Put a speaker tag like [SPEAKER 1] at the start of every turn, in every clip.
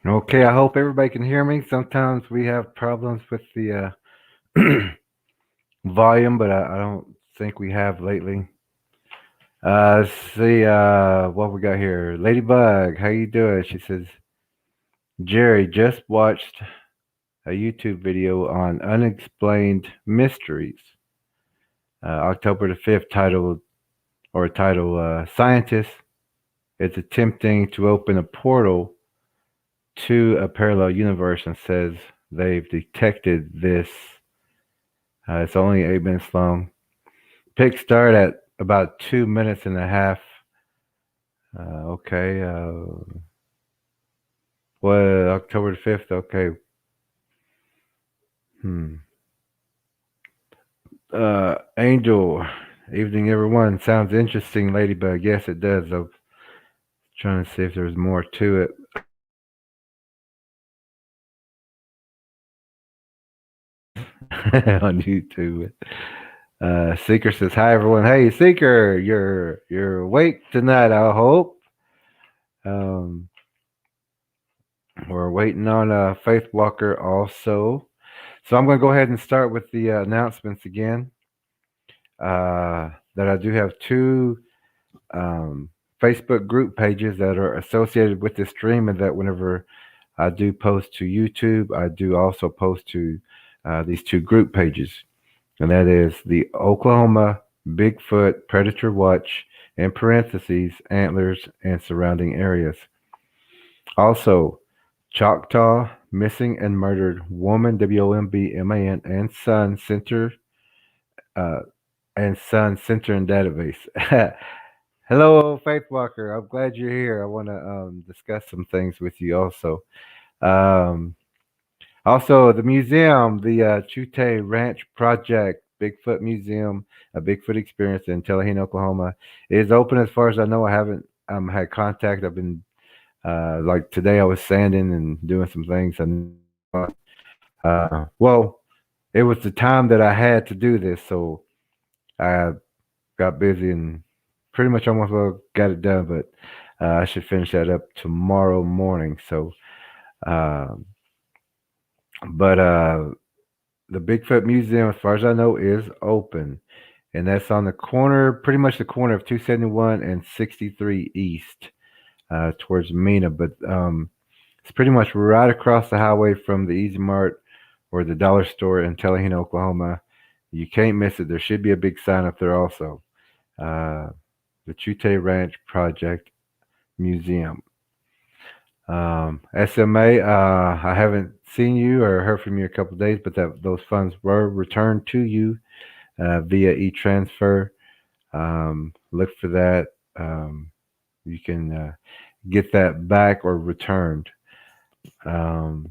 [SPEAKER 1] Okay, I hope everybody can hear me. Sometimes we have problems with the volume, but I don't think we have lately. Let's see what we got here. Ladybug, how you doing? She says, Jerry just watched a YouTube video on unexplained mysteries. October the 5th, title Scientist is attempting to open a portal to a parallel universe and says they've detected this. It's only 8 minutes long. Pick start at about 2 minutes and a half. Okay. What, October the 5th? Okay. Angel, evening everyone. Sounds interesting, Ladybug. Yes, it does. I'm trying to see if there's more to it. On YouTube. Seeker says, "Hi everyone. Hey Seeker, you're awake tonight. I hope. Um, we're waiting on Faith Walker also. So I'm going to go ahead and start with the announcements again. That I do have two Facebook group pages that are associated with this stream, and that whenever I do post to YouTube, I do also post to these two group pages, and that is the Oklahoma Bigfoot Predator Watch, in parentheses, Antlers and surrounding areas. Also, Choctaw Missing and Murdered Woman, WOMBMAN, and Son Center, uh, and Database. Hello, Faith Walker. I'm glad you're here. I want to discuss some things with you also. Um, Also, the museum, the Chute Ranch Project, Bigfoot Museum, a Bigfoot Experience in Tallahassee, Oklahoma, is open as far as I know. I haven't had contact. I've been, like today, I was sanding and doing some things. And, well, it was the time that I had to do this. So I got busy and pretty much almost got it done. But I should finish that up tomorrow morning. So, um, but the Bigfoot Museum, as far as I know, is open, and that's on the corner, pretty much the corner of 271 and 63 East, towards Mena. But it's pretty much right across the highway from the Easy Mart or the dollar store in Tallahassee, Oklahoma. You can't miss it. There should be a big sign up there also. The Chute Ranch Project Museum. SMA, I haven't seen you or heard from you in a couple of days, but those funds were returned to you via e-transfer. Look for that. You can get that back or returned. Um,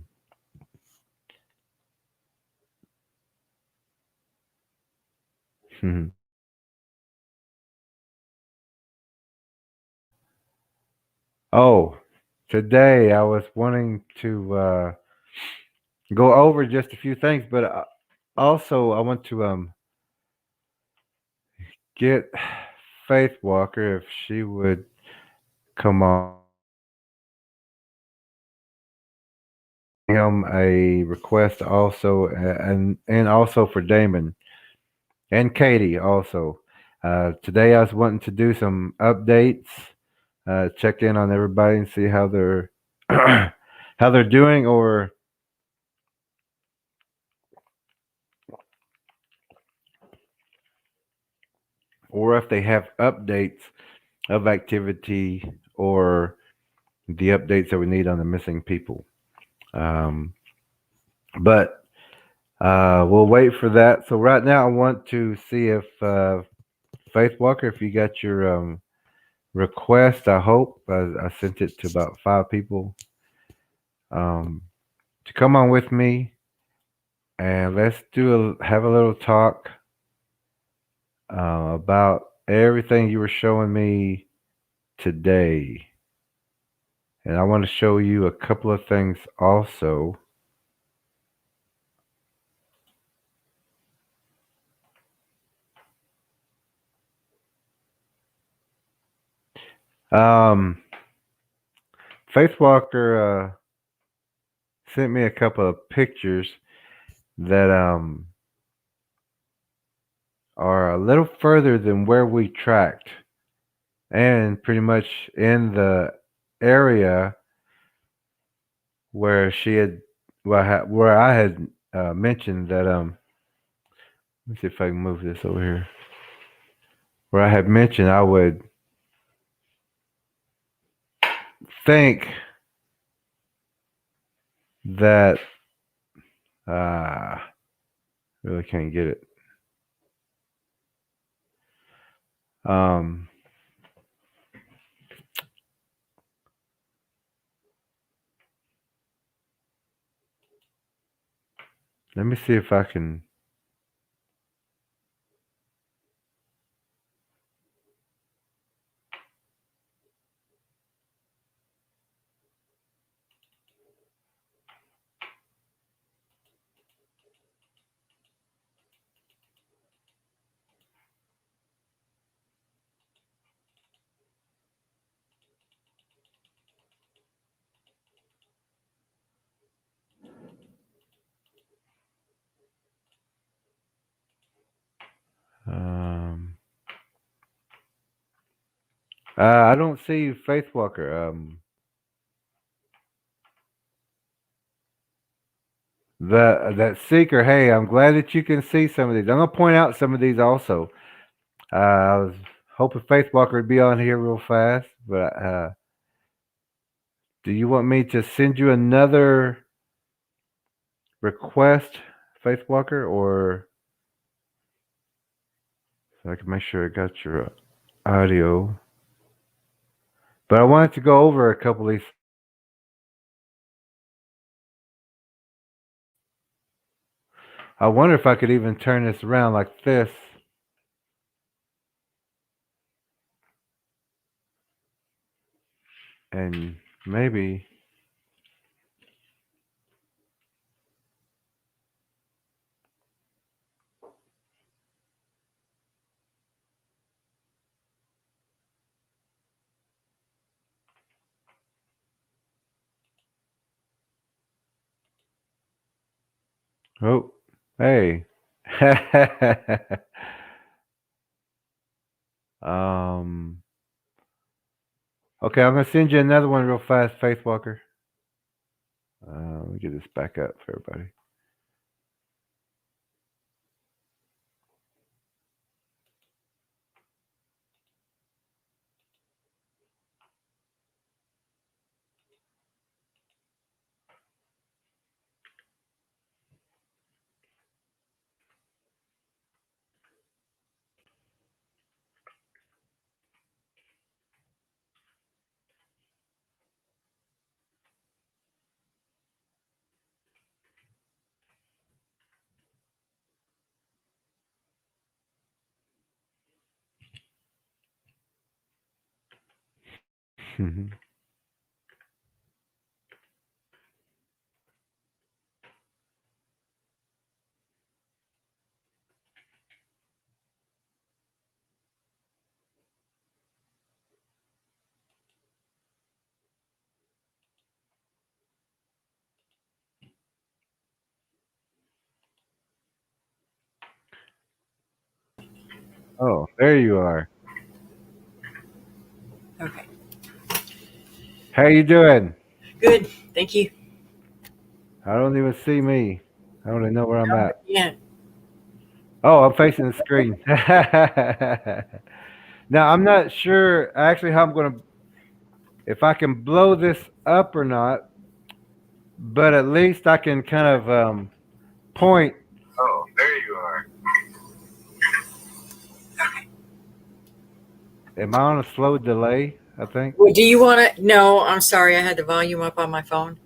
[SPEAKER 1] oh, today I was wanting to go over just a few things, but also I want to get Faith Walker if she would come on. Him a request also, and also for Damon and Katie also. Today I was wanting to do some updates, check in on everybody and see how they're how they're doing, or if they have updates of activity or the updates that we need on the missing people. Um, but we'll wait for that. So right now I want to see if Faith Walker, if you got your request, I hope I sent it to about 5 people. Um, to come on with me and let's have a little talk about everything you were showing me today. And I want to show you a couple of things also. Um, Faith Walker sent me a couple of pictures that are a little further than where we tracked, and pretty much in the area where she had, where I had mentioned that. Let me see if I can move this over here. Where I had mentioned I would think that really can't get it. Um, Let me see if I can. Um, I don't see Faith Walker. That seeker. Hey, I'm glad that you can see some of these. I'm gonna point out some of these also. I was hoping Faith Walker would be on here real fast, but do you want me to send you another request, Faith Walker, or so I can make sure I got your audio? But I wanted to go over a couple of these. I wonder if I could even turn this around like this. And maybe. Oh, hey. um. Okay, I'm gonna send you another one real fast, Faith Walker. Let me get this back up for everybody. Oh, there you are.
[SPEAKER 2] Okay.
[SPEAKER 1] How you doing?
[SPEAKER 2] Good. Thank you.
[SPEAKER 1] I don't even see me. I don't even know where I'm at.
[SPEAKER 2] Yeah.
[SPEAKER 1] Oh, I'm facing the screen. Now I'm not sure actually how I'm gonna if I can blow this up or not, but at least I can kind of point. Oh, there you are. Am I on a slow delay? I think.
[SPEAKER 2] Well, do you want to? No, I'm sorry. I had the volume up on my phone.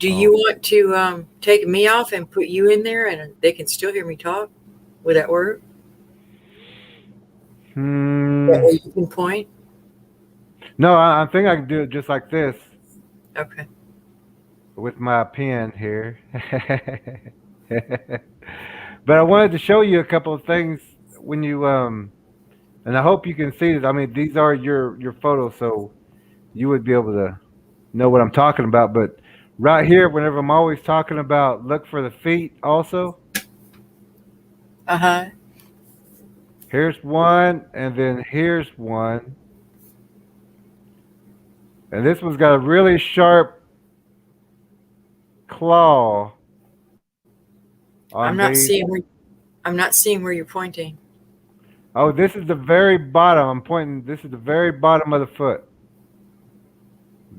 [SPEAKER 2] Do you
[SPEAKER 1] Oh.
[SPEAKER 2] want to take me off and put you in there, and they can still hear me talk? Would that work? That
[SPEAKER 1] Hmm.
[SPEAKER 2] way you can point.
[SPEAKER 1] No, I think I can do it just like this
[SPEAKER 2] Okay.
[SPEAKER 1] with my pen here. But I wanted to show you a couple of things when you and I hope you can see this. I mean, these are your photos, so you would be able to know what I'm talking about. But right here, whenever I'm always talking about look for the feet, also
[SPEAKER 2] Uh huh.
[SPEAKER 1] here's one, and then here's one, and this one's got a really sharp claw on
[SPEAKER 2] I'm not
[SPEAKER 1] these.
[SPEAKER 2] seeing where I'm not seeing where you're pointing.
[SPEAKER 1] Oh, this is the very bottom. I'm pointing. This is the very bottom of the foot.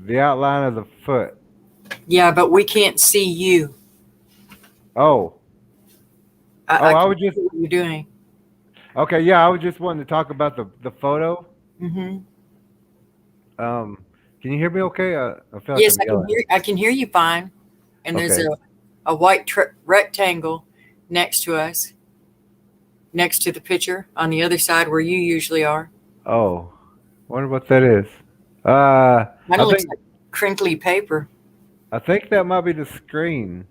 [SPEAKER 1] The outline of the foot.
[SPEAKER 2] Yeah, but we can't see you.
[SPEAKER 1] Oh, oh,
[SPEAKER 2] I
[SPEAKER 1] I
[SPEAKER 2] can
[SPEAKER 1] was just
[SPEAKER 2] see what you're doing.
[SPEAKER 1] okay. Yeah, I was just wanting to talk about the photo.
[SPEAKER 2] Mm-hmm.
[SPEAKER 1] Um, can you hear me? Okay. I feel like
[SPEAKER 2] Yes,
[SPEAKER 1] I'm yelling.
[SPEAKER 2] I can hear you fine. And there's
[SPEAKER 1] Okay.
[SPEAKER 2] a white rectangle next to us, next to the picture on the other side where you usually are.
[SPEAKER 1] Oh, wonder what that is.
[SPEAKER 2] Kind
[SPEAKER 1] I
[SPEAKER 2] of looks
[SPEAKER 1] think
[SPEAKER 2] like crinkly paper.
[SPEAKER 1] that might be the screen.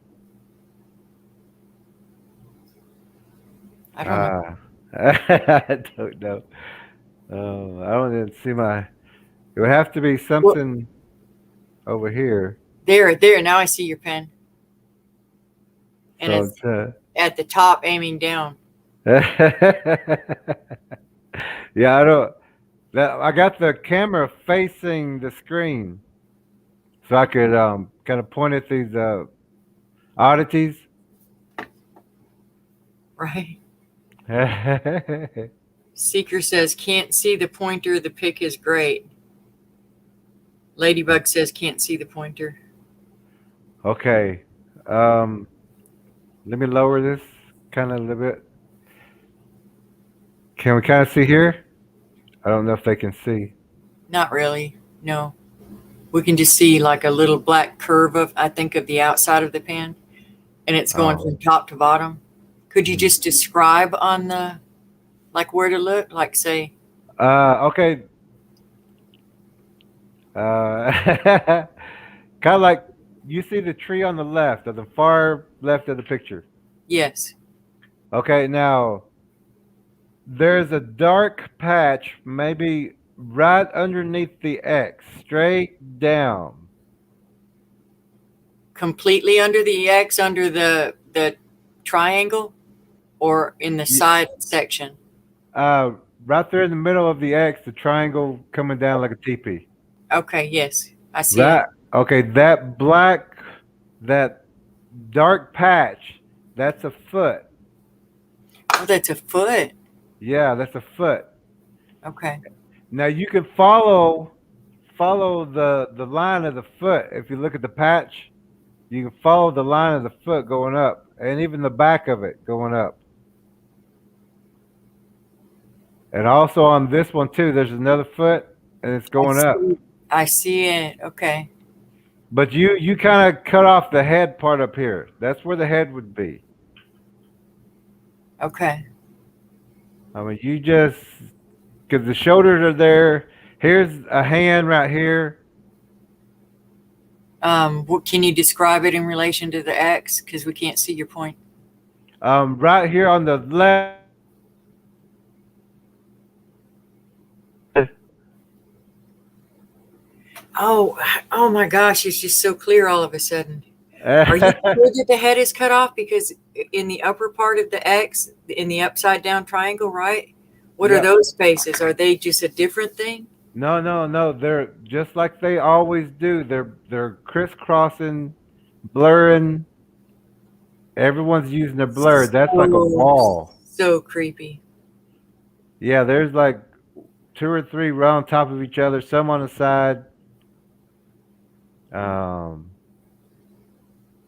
[SPEAKER 2] I don't know.
[SPEAKER 1] Uh, I don't know. I don't even see my. It would have to be
[SPEAKER 2] Well,
[SPEAKER 1] something over here.
[SPEAKER 2] there. Now I see your pen, and
[SPEAKER 1] So
[SPEAKER 2] it's at the top, aiming down.
[SPEAKER 1] yeah, I don't. I got the camera facing the screen, so I could kind of point at these oddities.
[SPEAKER 2] Right. Seeker says can't see the pointer. The pick is great. Ladybug says can't see the pointer.
[SPEAKER 1] Okay, um, let me lower this kind of a little bit. Can we kind of see here? I don't know if they can see.
[SPEAKER 2] Not really. No. We can just see like a little black curve of, I think, of the outside of the pen, and it's going
[SPEAKER 1] Oh,
[SPEAKER 2] from top to bottom. Could you
[SPEAKER 1] mm.
[SPEAKER 2] just describe on the, like, where to look? Like, say,
[SPEAKER 1] Okay. Kind of like you see the tree on the left, at the far left of the picture.
[SPEAKER 2] yes.
[SPEAKER 1] Okay, now there's a dark patch, maybe right underneath the X, straight down.
[SPEAKER 2] Completely under the X, under the triangle, or in the
[SPEAKER 1] Y-
[SPEAKER 2] side section?
[SPEAKER 1] Uh, right there in the middle of the X, the triangle coming down like a teepee.
[SPEAKER 2] Okay, yes. I see it.
[SPEAKER 1] Right. Okay, that black, that dark patch, that's a foot.
[SPEAKER 2] Oh, that's a foot.
[SPEAKER 1] Yeah, that's a foot.
[SPEAKER 2] Okay.
[SPEAKER 1] Now you can follow the line of the foot. If you look at the patch, you can follow the line of the foot going up, and even the back of it going up. And also on this one too, there's another foot, and it's
[SPEAKER 2] I
[SPEAKER 1] going up.
[SPEAKER 2] see. I see it. Okay.
[SPEAKER 1] But you kind of cut off the head part up here. That's where the head would be.
[SPEAKER 2] Okay.
[SPEAKER 1] I mean, you just because the shoulders are there. Here's a hand right here.
[SPEAKER 2] What can you describe it in relation to the X? Because we can't see your point.
[SPEAKER 1] Right here on the left.
[SPEAKER 2] Oh, oh my gosh, it's just so clear all of a sudden. Are you sure that the head is cut off? Because in the upper part of the X, in the upside down triangle, right? What are
[SPEAKER 1] Yep.
[SPEAKER 2] those spaces? Are they just a different thing?
[SPEAKER 1] No, no, no. They're just like they always do. They're crisscrossing, blurring. Everyone's using a blur. That's like a
[SPEAKER 2] So,
[SPEAKER 1] wall.
[SPEAKER 2] so creepy.
[SPEAKER 1] Yeah, there's like two or three right on top of each other, some on the side. Um,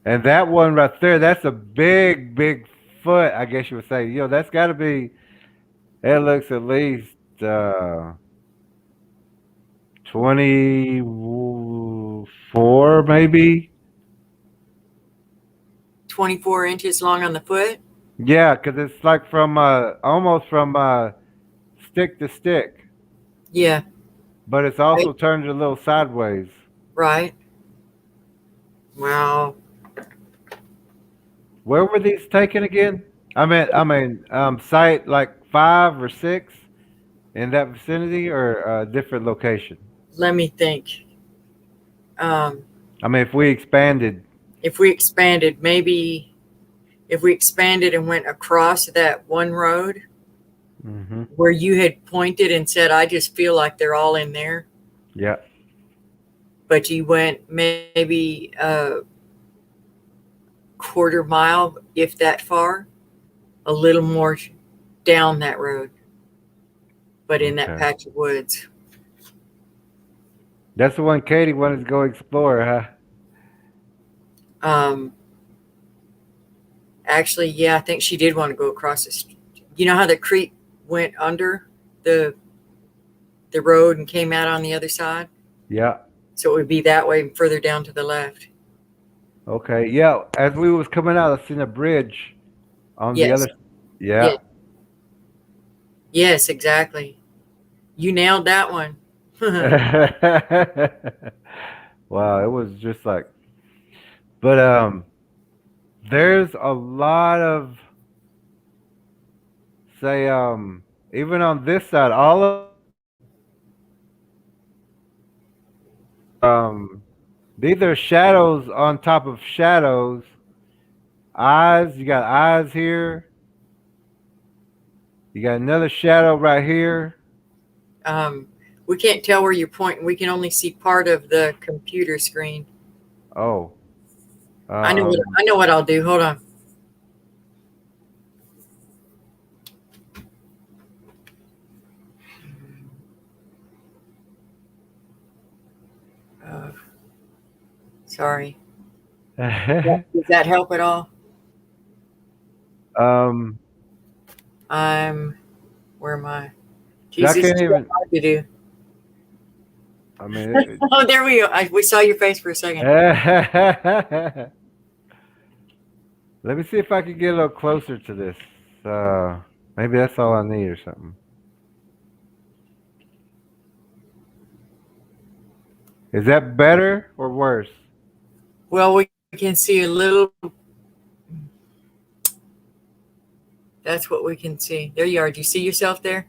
[SPEAKER 1] and that one right there, that's a big foot, I guess you would say. That's got to be. It looks at least 24, maybe.
[SPEAKER 2] 24 inches long on the foot.
[SPEAKER 1] Yeah, because it's like from almost from stick to stick,
[SPEAKER 2] Yeah,
[SPEAKER 1] but it's
[SPEAKER 2] right.
[SPEAKER 1] also turned a little sideways.
[SPEAKER 2] Right. Wow.
[SPEAKER 1] Where were these taken again? Site like 5 or 6 in that vicinity, or a different location.
[SPEAKER 2] Let me think. Um,
[SPEAKER 1] I mean, if we expanded.
[SPEAKER 2] if we expanded, maybe if we expanded and went across that one road
[SPEAKER 1] Hmm.
[SPEAKER 2] where you had pointed and said, I just feel like they're all in there,
[SPEAKER 1] Yeah.
[SPEAKER 2] but you went maybe a quarter mile, if that far, a little more down that road, but in that
[SPEAKER 1] Okay.
[SPEAKER 2] patch of woods.
[SPEAKER 1] That's the one Katie wanted to go explore, huh?
[SPEAKER 2] Um, actually, yeah, I think she did want to go across the street. You know how the creek went under the the road and came out on the other side?
[SPEAKER 1] Yeah.
[SPEAKER 2] So it would be that way further down to the left.
[SPEAKER 1] Okay. Yeah. As we was coming out, I seen a bridge on the
[SPEAKER 2] Yes.
[SPEAKER 1] other.
[SPEAKER 2] Yeah.
[SPEAKER 1] Yeah.
[SPEAKER 2] Yes, exactly. You nailed that one.
[SPEAKER 1] Wow, it was just like, but there's a lot of, say, even on this side, all of these are shadows on top of shadows. Eyes, you got eyes here. You got another shadow right here.
[SPEAKER 2] um, we can't tell where you're pointing. We can only see part of the computer screen.
[SPEAKER 1] Oh,
[SPEAKER 2] I know what I'll do. Hold on. Uh, sorry. Does that help at all?
[SPEAKER 1] um,
[SPEAKER 2] I'm. Where am I?
[SPEAKER 1] I
[SPEAKER 2] Jesus,
[SPEAKER 1] can't
[SPEAKER 2] it's so
[SPEAKER 1] even.
[SPEAKER 2] hard to do.
[SPEAKER 1] I mean,
[SPEAKER 2] Oh, there we go. We saw your face for a second.
[SPEAKER 1] let me see if I can get a little closer to this. Uh, Maybe that's all I need or something. Is that better or worse?
[SPEAKER 2] Well, we can see a little. That's what we can see. There you are. Do you see yourself there?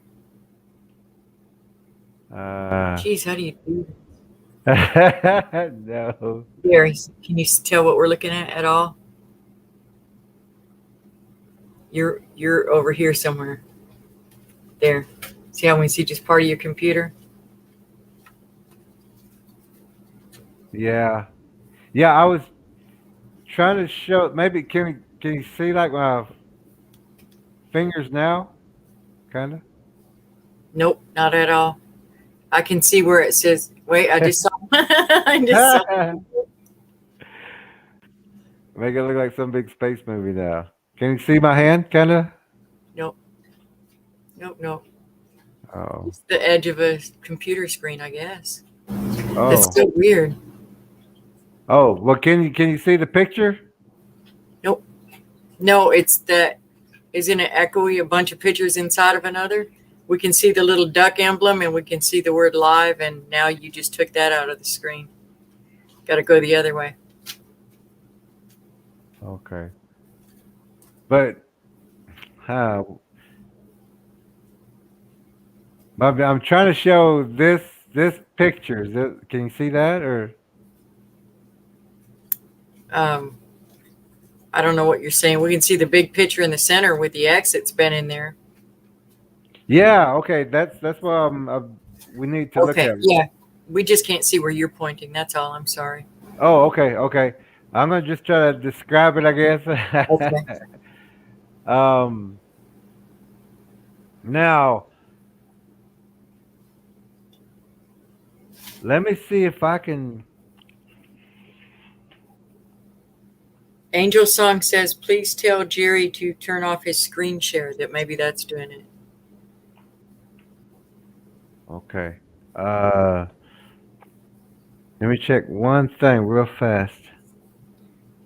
[SPEAKER 1] Uh,
[SPEAKER 2] Geez, how do you do
[SPEAKER 1] no.
[SPEAKER 2] there? Can you tell what we're looking at all? You're over here somewhere. There. See how we see just part of your computer?
[SPEAKER 1] Yeah. Yeah, I was trying to show. Maybe can you see like my fingers now? Kind of.
[SPEAKER 2] Nope, not at all. I can see where it says. Wait, I just saw. I just saw.
[SPEAKER 1] Make it look like some big space movie now. Can you see my hand? Kind of.
[SPEAKER 2] Nope, nope, nope.
[SPEAKER 1] Oh.
[SPEAKER 2] It's the edge of a computer screen, I guess. That's
[SPEAKER 1] Oh.
[SPEAKER 2] so weird.
[SPEAKER 1] Oh. Well, can you see the picture?
[SPEAKER 2] Nope. No, it's that. Isn't it echoey? A bunch of pictures inside of another. We can see the little duck emblem, and we can see the word live. And now you just took that out of the screen. Got to go the other way.
[SPEAKER 1] Okay. But uh, I'm trying to show this picture. Can you see that or?
[SPEAKER 2] Um, I don't know what you're saying. We can see the big picture in the center with the X that's been in there.
[SPEAKER 1] Yeah. Okay. That's what we need to look
[SPEAKER 2] Okay,
[SPEAKER 1] at.
[SPEAKER 2] yeah. We just can't see where you're pointing. That's all. I'm sorry.
[SPEAKER 1] Oh. Okay. Okay. I'm gonna just try to describe it, I guess.
[SPEAKER 2] Okay.
[SPEAKER 1] um. Now, let me see if I can.
[SPEAKER 2] Angel Song says, please tell Jerry to turn off his screen share, that maybe that's doing it.
[SPEAKER 1] Okay. Uh. Let me check one thing real fast.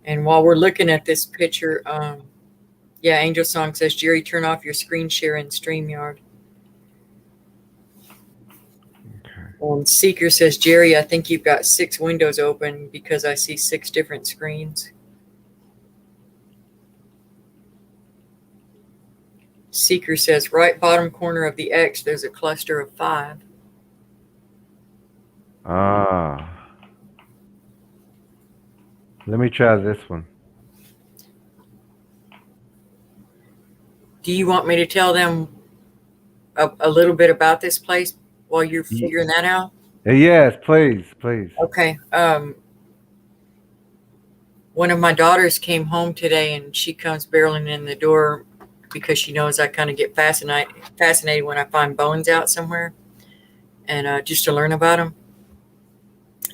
[SPEAKER 2] And while we're looking at this picture, yeah, Angel Song says, Jerry, turn off your screen share in StreamYard.
[SPEAKER 1] Okay.
[SPEAKER 2] Seeker says, Jerry, I think you've got 6 windows open because I see 6 different screens. Seeker says, right bottom corner of the X, there's a cluster of 5.
[SPEAKER 1] Ah. Let me try this one.
[SPEAKER 2] Do you want me to tell them a little bit about this place while you're figuring that out?
[SPEAKER 1] Yes, please, please.
[SPEAKER 2] Okay. One of my daughters came home today, and she comes barreling in the door because she knows I kind of get fascinated when I find bones out somewhere, and just to learn about them.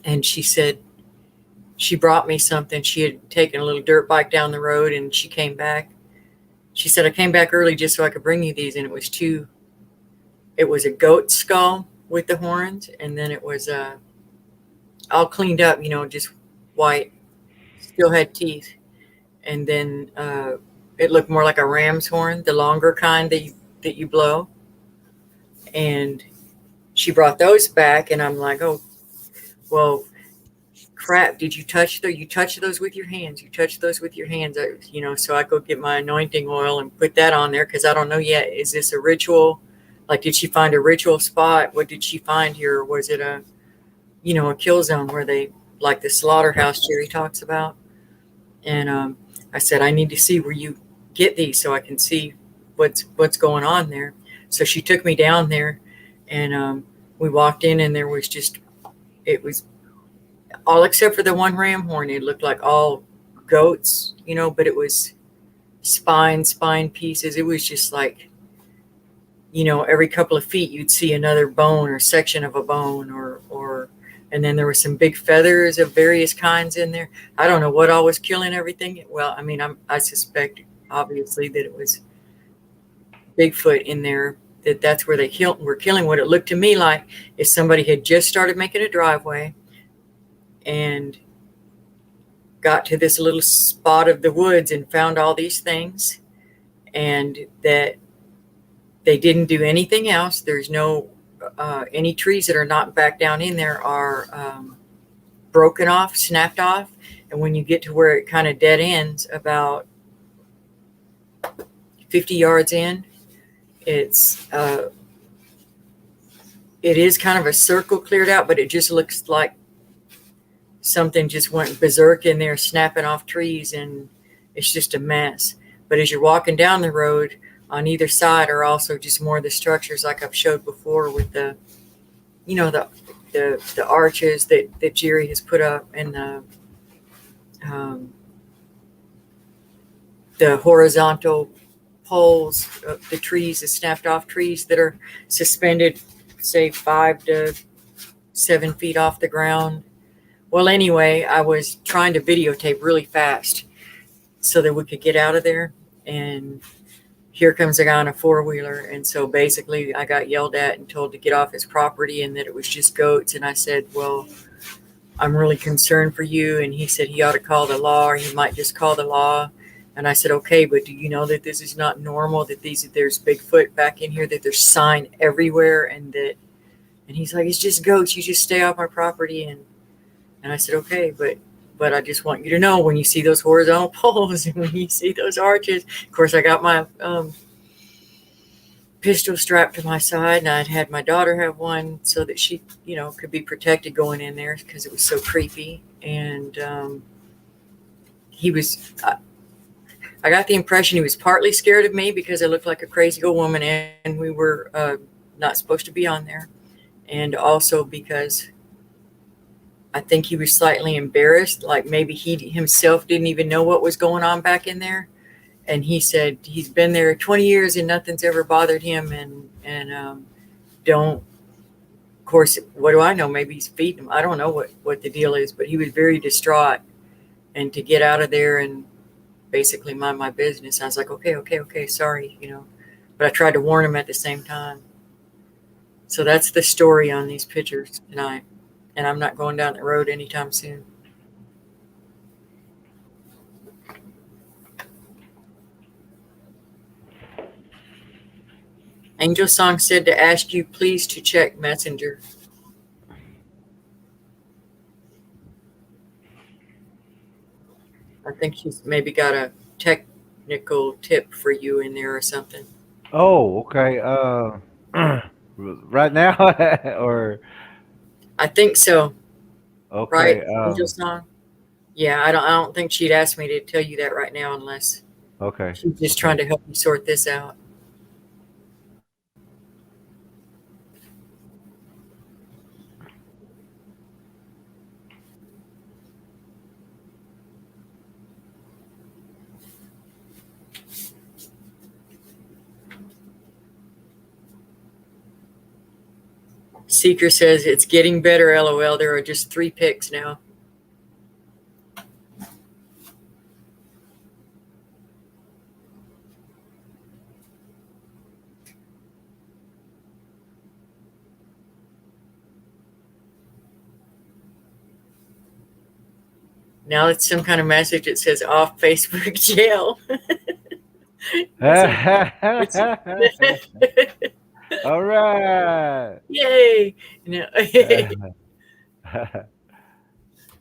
[SPEAKER 2] And she said she brought me something. She had taken a little dirt bike down the road, and she came back. She said, I came back early just so I could bring you these, and it was a goat skull with the horns, and then it was all cleaned up, just white, still had teeth. And then it looked more like a ram's horn, the longer kind that you blow. And she brought those back, and I'm like, oh, well, crap, did you touch those? You touch those with your hands. You touch those with your hands. So I go get my anointing oil and put that on there because I don't know yet. Is this a ritual? Like, did she find a ritual spot? What did she find here? Was it a kill zone where they, like the slaughterhouse Jerry talks about? And I said, I need to see where you get these so I can see what's going on there. So she took me down there, and we walked in, and it was all except for the one ram horn. It looked like all goats, but it was spine pieces. It was just like, every couple of feet you'd see another bone or section of a bone and then there were some big feathers of various kinds in there. I don't know what all was killing everything. Well, I mean, I suspect obviously that it was Bigfoot in there, that's where they were killing. What it looked to me like is somebody had just started making a driveway and got to this little spot of the woods and found all these things, and that they didn't do anything else. There's no any trees that are not back down in there are broken off, snapped off. And when you get to where it kind of dead ends about 50 yards in, it is kind of a circle cleared out, but it just looks like something just went berserk in there, snapping off trees, and it's just a mess. But as you're walking down the road, on either side are also just more of the structures like I've showed before with the arches that Jerry has put up, and the horizontal poles of the trees, the snapped off trees that are suspended, say 5 to 7 feet off the ground. Well, anyway, I was trying to videotape really fast so that we could get out of there, and here comes a guy on a 4-wheeler. And so basically I got yelled at and told to get off his property and that it was just goats. And I said, well, I'm really concerned for you. And he said he ought to call the law, or he might just call the law. And I said, okay, but do you know that this is not normal, that there's Bigfoot back in here, that there's sign everywhere, and he's like, it's just goats. You just stay off my property. And I said, okay, but I just want you to know, when you see those horizontal poles and when you see those arches, of course, I got my pistol strapped to my side, and I'd had my daughter have one so that she, could be protected going in there because it was so creepy. And I got the impression he was partly scared of me because I looked like a crazy old woman, and we were not supposed to be on there. And also because I think he was slightly embarrassed, like maybe he himself didn't even know what was going on back in there. And he said he's been there 20 years and nothing's ever bothered him. And of course, what do I know? Maybe he's feeding him. I don't know what the deal is, but he was very distraught. And to get out of there and basically mind my business, I was like, okay, sorry, But I tried to warn him at the same time. So that's the story on these pictures tonight. And I'm not going down the road anytime soon. Angel Song said to ask you please to check Messenger. I think she's maybe got a technical tip for you in there or something.
[SPEAKER 1] Oh, okay. Right now, or
[SPEAKER 2] I think so, right,
[SPEAKER 1] okay.
[SPEAKER 2] Angel Song? Yeah, I don't think she'd ask me to tell you that right now unless
[SPEAKER 1] Okay.
[SPEAKER 2] she's just
[SPEAKER 1] Okay.
[SPEAKER 2] trying to help you sort this out. Seeker says it's getting better, LOL. There are just 3 picks now. Now it's some kind of message that says off Facebook jail. it's,
[SPEAKER 1] All right.
[SPEAKER 2] yay! No.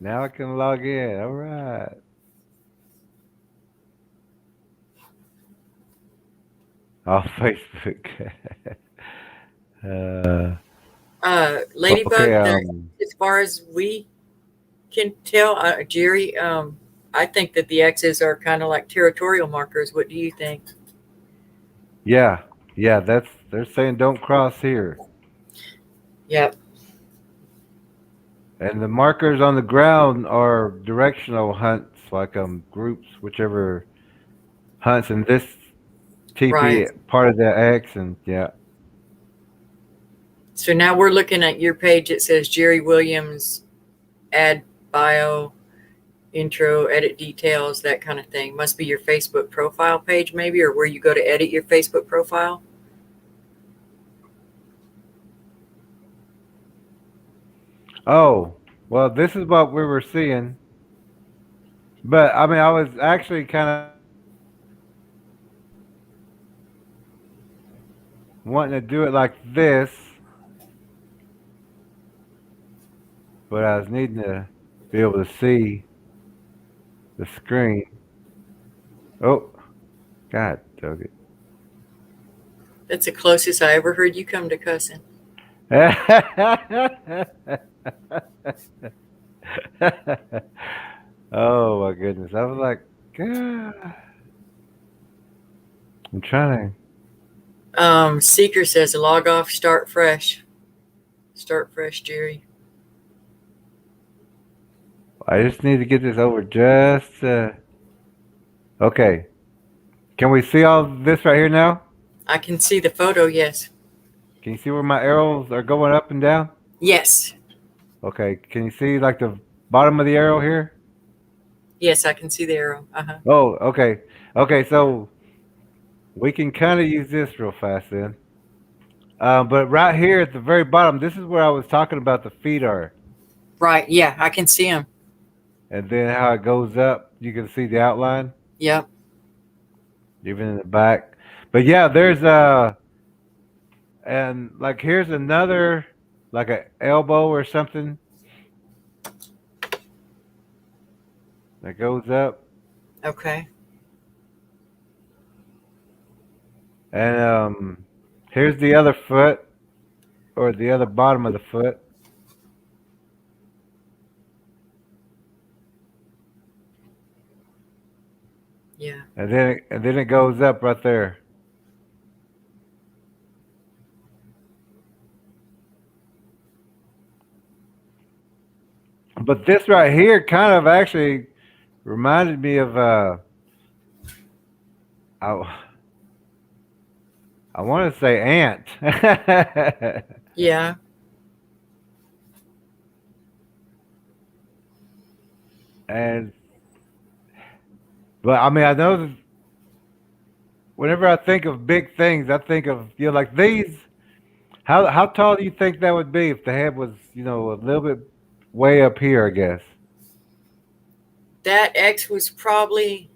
[SPEAKER 1] Now I can log in. All right. Off Facebook. uh, okay.
[SPEAKER 2] Ladybug, as far as we can tell, Jerry, I think that the X's are kind of like territorial markers. What do you think?
[SPEAKER 1] Yeah. Yeah. They're saying don't cross here,
[SPEAKER 2] Yep.
[SPEAKER 1] and the markers on the ground are directional hunts, like groups, whichever hunts in this
[SPEAKER 2] Right.
[SPEAKER 1] TP part of the X, and yeah.
[SPEAKER 2] So now we're looking at your page. It says Jerry Williams, add bio, intro, edit details, that kind of thing. Must be your Facebook profile page, maybe, or where you go to edit your Facebook profile.
[SPEAKER 1] Oh, well, this is what we were seeing. But I mean, I was actually kind of wanting to do it like this, but I was needing to be able to see the screen. Oh, God, dog it.
[SPEAKER 2] That's the closest I ever heard you come to cussing.
[SPEAKER 1] Oh my goodness! I was like, God. I'm trying
[SPEAKER 2] Seeker says log off, start fresh. Start fresh, Jerry.
[SPEAKER 1] I just need to get this over just. Okay. Can we see all this right here now?
[SPEAKER 2] I can see the photo, yes.
[SPEAKER 1] Can you see where my arrows are going up and down?
[SPEAKER 2] Yes.
[SPEAKER 1] Okay. Can you see like the bottom of the arrow here?
[SPEAKER 2] Yes, I can see the arrow. Uh-huh.
[SPEAKER 1] Oh, okay. Okay, so we can kind of use this real fast then. But right here at the very bottom, this is where I was talking about the feet are.
[SPEAKER 2] Right, yeah, I can see them.
[SPEAKER 1] And then how it goes up, you can see the outline,
[SPEAKER 2] Yep.
[SPEAKER 1] even in the back. But yeah, there's and like here's another, like a elbow or something that goes up.
[SPEAKER 2] Okay.
[SPEAKER 1] And here's the other foot, or the other bottom of the foot.
[SPEAKER 2] Yeah.
[SPEAKER 1] And then it goes up right there. But this right here kind of actually reminded me of I, I want to say ant.
[SPEAKER 2] Yeah.
[SPEAKER 1] And but I mean, I know that whenever I think of big things, I think of, like these. How tall do you think that would be if the head was, a little bit way up here, I guess?
[SPEAKER 2] That X was probably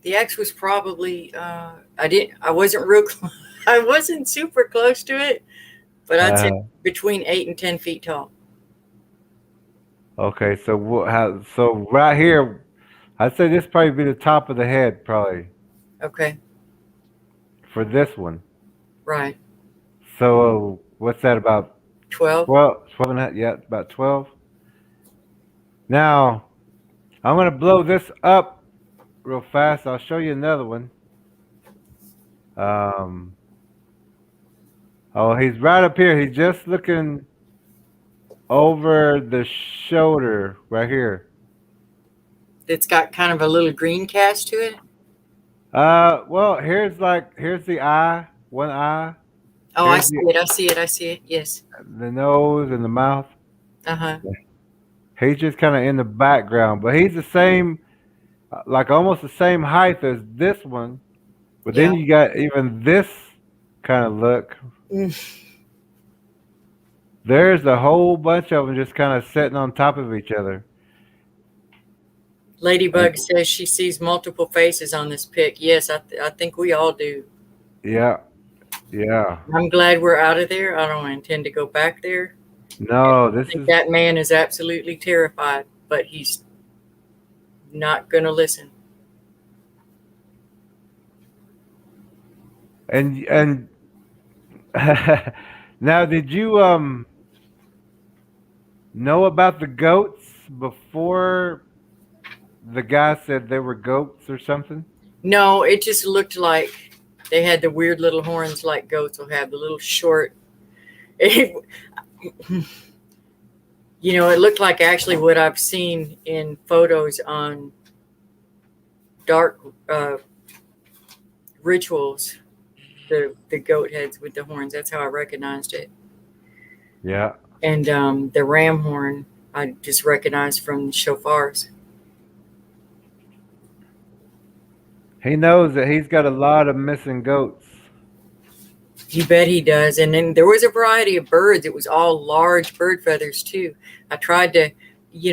[SPEAKER 2] I I wasn't real. I wasn't super close to it, but I'd say
[SPEAKER 1] Uh,
[SPEAKER 2] between 8 and 10 feet tall.
[SPEAKER 1] okay, so so right here, I'd say this probably be the top of the head, probably
[SPEAKER 2] Okay,
[SPEAKER 1] for this one.
[SPEAKER 2] right.
[SPEAKER 1] So what's that about
[SPEAKER 2] 12.
[SPEAKER 1] 12, 12 and a half? Yeah, about 12. Now I'm gonna blow this up real fast. I'll show you another one. Um, oh, he's right up here. He's just looking over the shoulder right here.
[SPEAKER 2] It's got kind of a little green cast to it.
[SPEAKER 1] Well, here's the eye, one eye.
[SPEAKER 2] Oh, I
[SPEAKER 1] Here's
[SPEAKER 2] see it. I see it. I see it. Yes.
[SPEAKER 1] the nose and the mouth.
[SPEAKER 2] Uh huh.
[SPEAKER 1] He's just kind of in the background, but he's the same, like almost the same height as this one. But then
[SPEAKER 2] Yeah.
[SPEAKER 1] you got even this kind of look.
[SPEAKER 2] Mm.
[SPEAKER 1] There's a whole bunch of them just kind of sitting on top of each other. And
[SPEAKER 2] Ladybug says she sees multiple faces on this pic. Yes, I think we all do.
[SPEAKER 1] yeah, yeah.
[SPEAKER 2] I'm glad we're out of there. I don't intend to go back there.
[SPEAKER 1] No,
[SPEAKER 2] I
[SPEAKER 1] this
[SPEAKER 2] think
[SPEAKER 1] is
[SPEAKER 2] that man is absolutely terrified, but he's not going to listen.
[SPEAKER 1] and now did you know about the goats before the guy said they were goats or something?
[SPEAKER 2] No, it just looked like they had the weird little horns like goats will have, the little short. It, it looked like actually what I've seen in photos on dark rituals, the goat heads with the horns. That's how I recognized it.
[SPEAKER 1] Yeah.
[SPEAKER 2] And the ram horn I just recognized from the shofars.
[SPEAKER 1] He knows that he's got a lot of missing goats.
[SPEAKER 2] You bet he does. And then there was a variety of birds. It was all large bird feathers too. I tried to,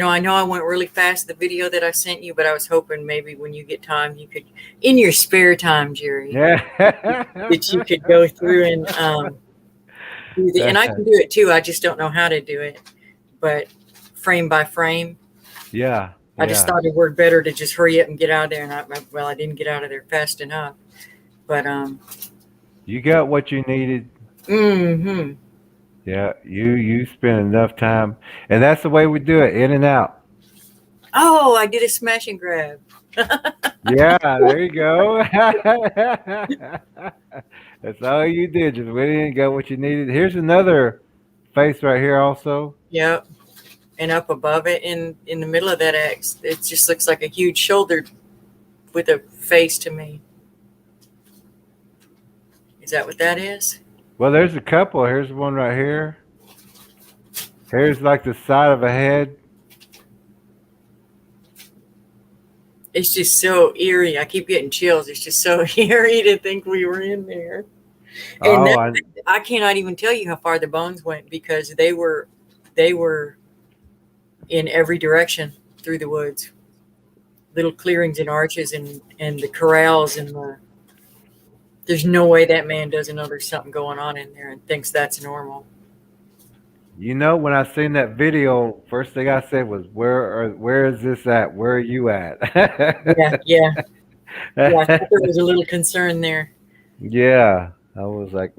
[SPEAKER 2] I know I went really fast the video that I sent you, but I was hoping maybe when you get time, you could, in your spare time, Jerry,
[SPEAKER 1] Yeah.
[SPEAKER 2] that you could go through and and I can do it too. I just don't know how to do it. But frame by frame,
[SPEAKER 1] Yeah.
[SPEAKER 2] I just thought it worked better to just hurry up and get out of there. And I didn't get out of there fast enough. But
[SPEAKER 1] you got what you needed.
[SPEAKER 2] mm-hmm.
[SPEAKER 1] Yeah, you spent enough time, and that's the way we do it, in and out.
[SPEAKER 2] Oh, I did a smash and grab.
[SPEAKER 1] Yeah, there you go. That's all you did. Just went in and got what you needed. Here's another face right here, also.
[SPEAKER 2] Yep. And up above it, in the middle of that X, it just looks like a huge shoulder with a face to me. Is that what that is?
[SPEAKER 1] Well, there's a couple. Here's one right here. Here's like the side of a head.
[SPEAKER 2] It's just so eerie. I keep getting chills. It's just so eerie to think we were in there. And
[SPEAKER 1] Oh,
[SPEAKER 2] I cannot even tell you how far the bones went because they were in every direction through the woods. Little clearings and arches and the corrals and there's no way that man doesn't know there's something going on in there and thinks that's normal.
[SPEAKER 1] when I seen that video, first thing I said was, "Where is this at? Where are you at?"
[SPEAKER 2] Yeah. I thought there was a little concern there.
[SPEAKER 1] Yeah, I was like,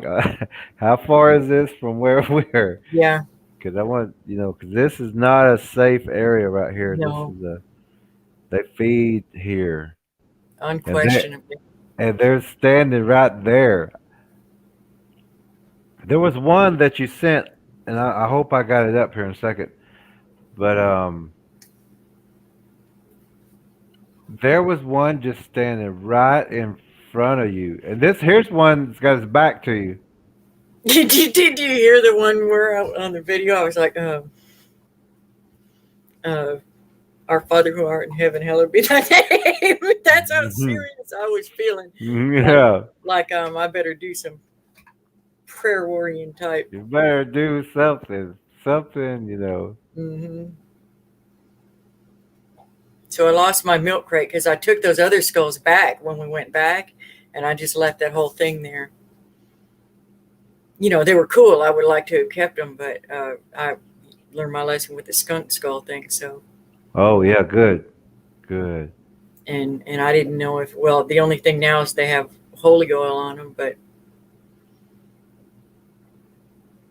[SPEAKER 1] "How far is this from where we're?"
[SPEAKER 2] Yeah.
[SPEAKER 1] Because I want, because this is not a safe area right here.
[SPEAKER 2] No.
[SPEAKER 1] They feed here,
[SPEAKER 2] Unquestionably.
[SPEAKER 1] and they're standing right there. There was one that you sent, and I hope I got it up here in a second. But there was one just standing right in front of you, and here's one that's got his back to you.
[SPEAKER 2] Did you hear the one where on the video I was like, our Father who art in heaven, hallowed be thy name. That's how serious I was feeling.
[SPEAKER 1] Yeah.
[SPEAKER 2] Like I better do some prayer warrior type.
[SPEAKER 1] You better do something.
[SPEAKER 2] Mm-hmm. So I lost my milk crate because I took those other skulls back when we went back, and I just left that whole thing there. They were cool. I would like to have kept them, but I learned my lesson with the skunk skull thing. So,
[SPEAKER 1] Oh yeah, good, good.
[SPEAKER 2] and I didn't know if, well, the only thing now is they have holy oil on them, but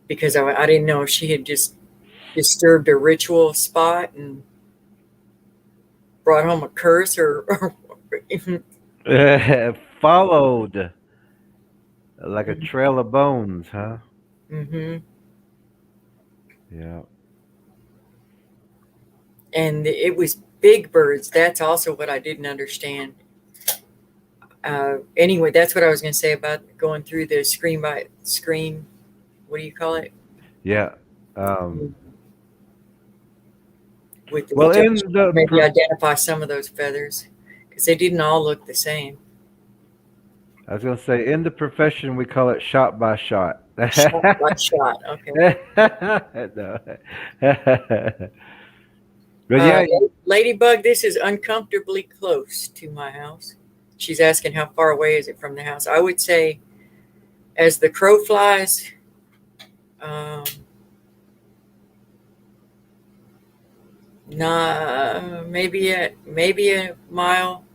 [SPEAKER 2] because I didn't know if she had just disturbed a ritual spot and brought home a curse or
[SPEAKER 1] Followed like a trail of bones, huh?
[SPEAKER 2] mm-hmm.
[SPEAKER 1] Yeah.
[SPEAKER 2] And it was big birds. That's also what I didn't understand. Anyway, that's what I was going to say about going through the screen by screen. What do you call it?
[SPEAKER 1] Yeah. Um,
[SPEAKER 2] With the
[SPEAKER 1] well,
[SPEAKER 2] adjustment,
[SPEAKER 1] in the
[SPEAKER 2] maybe identify some of those feathers because they didn't all look the same.
[SPEAKER 1] I was gonna say in the profession we call it shot by shot.
[SPEAKER 2] Shot by shot. Okay.
[SPEAKER 1] No. But
[SPEAKER 2] Uh,
[SPEAKER 1] yeah,
[SPEAKER 2] Ladybug, this is uncomfortably close to my house. She's asking how far away is it from the house. I would say, as the crow flies, um, nah, maybe a mile.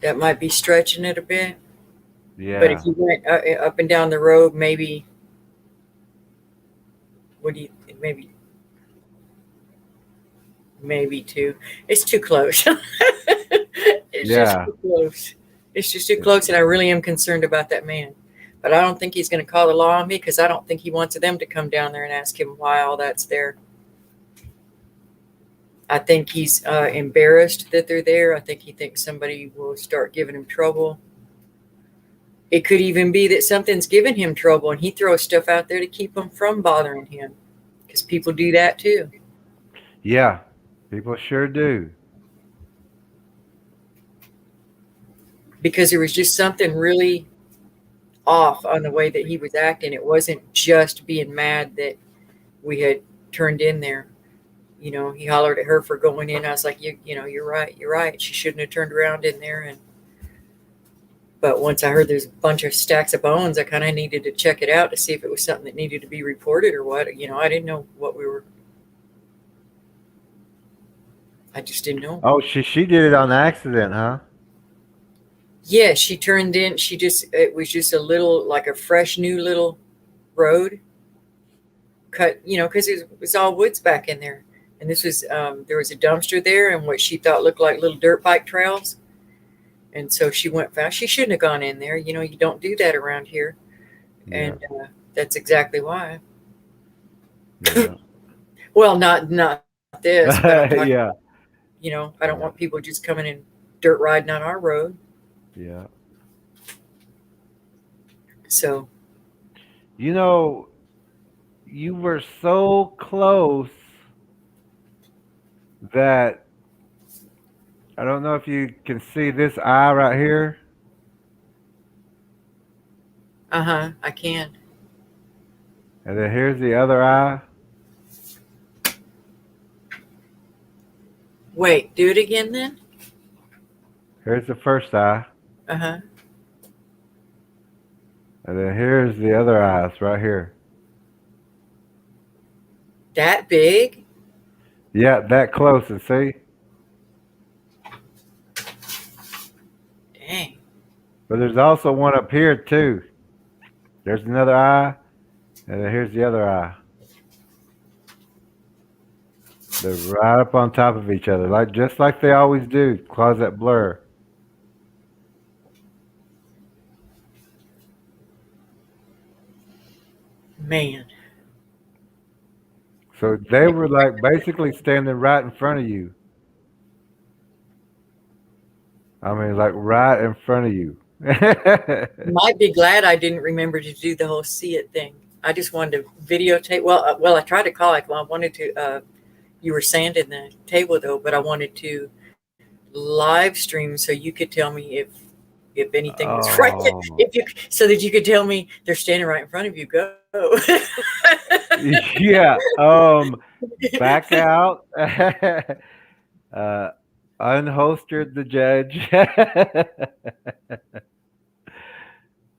[SPEAKER 2] That might be stretching it a bit. But if
[SPEAKER 1] yeah,
[SPEAKER 2] you went up and down the road, maybe what do you maybe two. It's too close. It's just
[SPEAKER 1] yeah,
[SPEAKER 2] too close. It's just too close, and I really am concerned about that man. But I don't think he's going to call the law on me because I don't think he wants them to come down there and ask him why all that's there. I think he's embarrassed that they're there. I think he thinks somebody will start giving him trouble. It could even be that something's giving him trouble and he throws stuff out there to keep them from bothering him because people do that too.
[SPEAKER 1] yeah. People sure do.
[SPEAKER 2] Because there was just something really off on the way that he was acting. It wasn't just being mad that we had turned in there. He hollered at her for going in. I was like, you're right. You're right. She shouldn't have turned around in there. But once I heard there's a bunch of stacks of bones, I kind of needed to check it out to see if it was something that needed to be reported or what. I didn't know what we were. I just didn't know.
[SPEAKER 1] Oh, she did it on accident, huh?
[SPEAKER 2] Yeah, she turned in. It was just a little, like a fresh new little road cut, because it was all woods back in there. And this was, there was a dumpster there and what she thought looked like little dirt bike trails. And so she went fast. She shouldn't have gone in there. You don't do that around here.
[SPEAKER 1] Yeah,
[SPEAKER 2] And that's exactly why.
[SPEAKER 1] yeah,
[SPEAKER 2] Well, not this, but I'm talking,
[SPEAKER 1] yeah,
[SPEAKER 2] I don't
[SPEAKER 1] yeah,
[SPEAKER 2] want people just coming in dirt riding on our road.
[SPEAKER 1] yeah.
[SPEAKER 2] So,
[SPEAKER 1] You were so close that I don't know if you can see this eye right here,
[SPEAKER 2] I can.
[SPEAKER 1] and then here's the other eye.
[SPEAKER 2] Wait, do it again then?
[SPEAKER 1] Here's the first eye,
[SPEAKER 2] Uh-huh.
[SPEAKER 1] and then here's the other eyes right here.
[SPEAKER 2] That big?
[SPEAKER 1] Yeah, that close, and see?
[SPEAKER 2] Dang.
[SPEAKER 1] But there's also one up here too. There's another eye, and then here's the other eye. They're right up on top of each other, just like they always do. Cause that blur.
[SPEAKER 2] Man.
[SPEAKER 1] So they were like basically standing right in front of you. I mean, like right in front of you.
[SPEAKER 2] Might be glad I didn't remember to do the whole see it thing. I just wanted to videotape. Well, I tried to call it. Well, I wanted to. You were sanding the table though, but I wanted to live stream so you could tell me if anything was right.
[SPEAKER 1] Oh,
[SPEAKER 2] If you so that you could tell me they're standing right in front of you. Go.
[SPEAKER 1] yeah. Back out. uh, Unholstered the judge.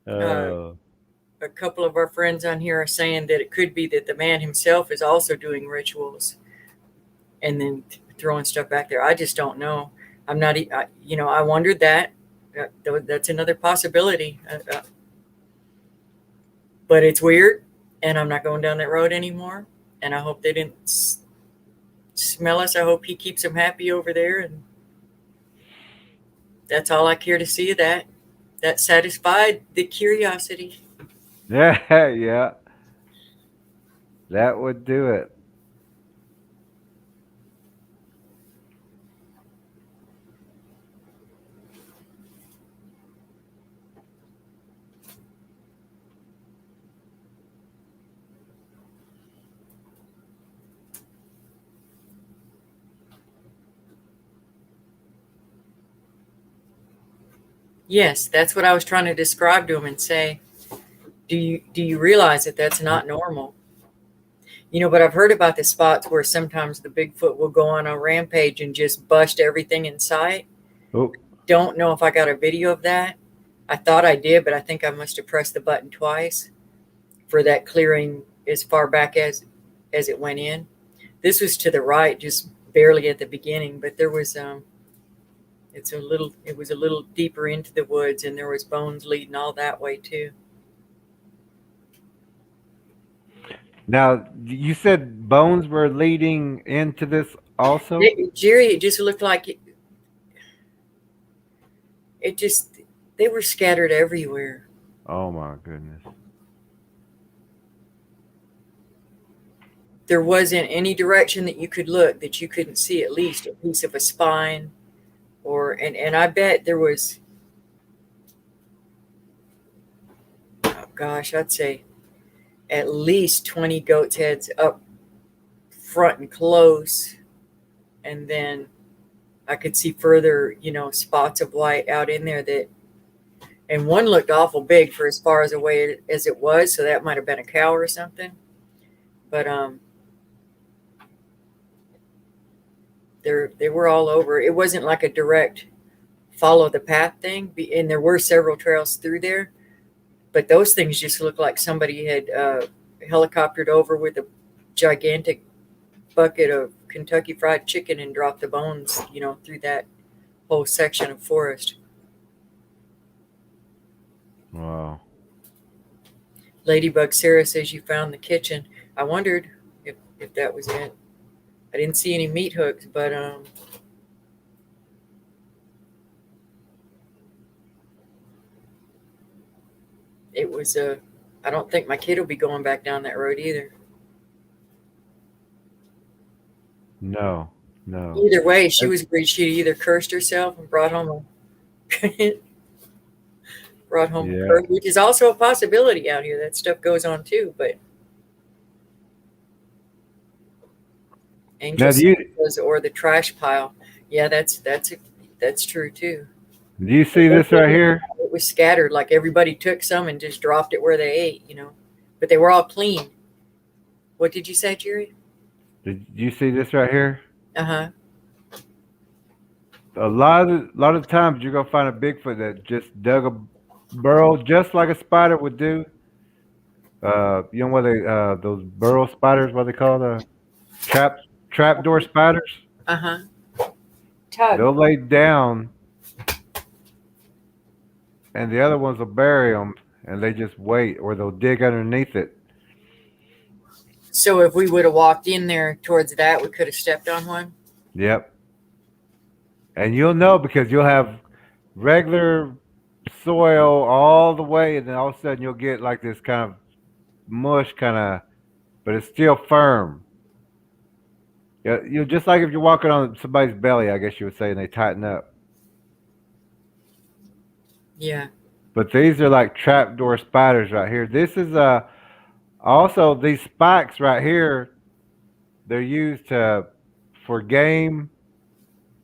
[SPEAKER 2] Uh,
[SPEAKER 1] Oh.
[SPEAKER 2] a couple of our friends on here are saying that it could be that the man himself is also doing rituals and then throwing stuff back there. I just don't know. I'm not, I wondered that. That's another possibility. But it's weird, and I'm not going down that road anymore. And I hope they didn't smell us. I hope he keeps them happy over there. And that's all I care to see of that. That satisfied the curiosity.
[SPEAKER 1] Yeah, yeah. That would do it.
[SPEAKER 2] Yes, that's what I was trying to describe to him and say, do you realize that that's not normal? But I've heard about the spots where sometimes the Bigfoot will go on a rampage and just bust everything in sight.
[SPEAKER 1] Oh,
[SPEAKER 2] Don't know if I got a video of that. I thought I did, but I think I must have pressed the button twice for that clearing as far back as it went in. This was to the right, just barely at the beginning, but there was it was a little deeper into the woods, and there was bones leading all that way too.
[SPEAKER 1] now you said bones were leading into this also?
[SPEAKER 2] Jerry, it just looked like it just they were scattered everywhere.
[SPEAKER 1] Oh my goodness.
[SPEAKER 2] There wasn't any direction that you could look that you couldn't see at least a piece of a spine, or and I bet there was, oh gosh, I'd say at least 20 goats heads up front and close, and then I could see further, spots of white out in there that, and one looked awful big for as far as away as it was, so that might have been a cow or something. But they were all over. It wasn't like a direct follow the path thing, and there were several trails through there, but those things just looked like somebody had helicoptered over with a gigantic bucket of Kentucky Fried Chicken and dropped the bones, through that whole section of forest.
[SPEAKER 1] Wow.
[SPEAKER 2] Ladybug Sarah says you found the kitchen. I wondered if that was it. I didn't see any meat hooks, but it was I don't think my kid will be going back down that road either.
[SPEAKER 1] No, no.
[SPEAKER 2] Either way, she was worried she'd either cursed herself and brought home a
[SPEAKER 1] Yeah.
[SPEAKER 2] curse, which is also a possibility out here. That stuff goes on too, but
[SPEAKER 1] Now,
[SPEAKER 2] angels
[SPEAKER 1] do you
[SPEAKER 2] or the trash pile. Yeah, that's true too.
[SPEAKER 1] do you see this right here?
[SPEAKER 2] It was scattered, like everybody took some and just dropped it where they ate. But they were all clean. What did you say, Jerry?
[SPEAKER 1] Did you see this right here?
[SPEAKER 2] Uh-huh.
[SPEAKER 1] A lot of times you're gonna find a Bigfoot that just dug a burrow just like a spider would do. You know what they those burrow spiders? What they call the trapdoor spiders?
[SPEAKER 2] Uh-huh. Tug.
[SPEAKER 1] They'll lay down, and the other ones will bury them, and they just wait, or they'll dig underneath it.
[SPEAKER 2] So if we would have walked in there towards that, we could have stepped on one.
[SPEAKER 1] Yep. And you'll know because you'll have regular soil all the way, and then all of a sudden you'll get like this kind of mush, but it's still firm. Yeah, just like if you're walking on somebody's belly, I guess you would say, and they tighten up.
[SPEAKER 2] Yeah.
[SPEAKER 1] But these are like trapdoor spiders right here. This is also these spikes right here. They're used for game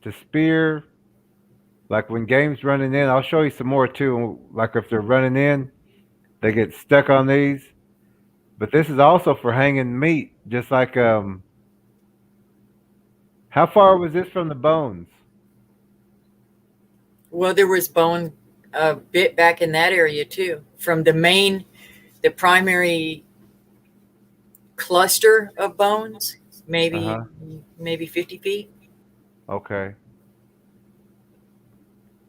[SPEAKER 1] to spear. Like when game's running in, I'll show you some more too. Like if they're running in, they get stuck on these. But this is also for hanging meat, just like how far was this from the bones?
[SPEAKER 2] Well, there was bone a bit back in that area too, from the primary cluster of bones, maybe
[SPEAKER 1] Uh-huh.
[SPEAKER 2] maybe 50 feet.
[SPEAKER 1] Okay.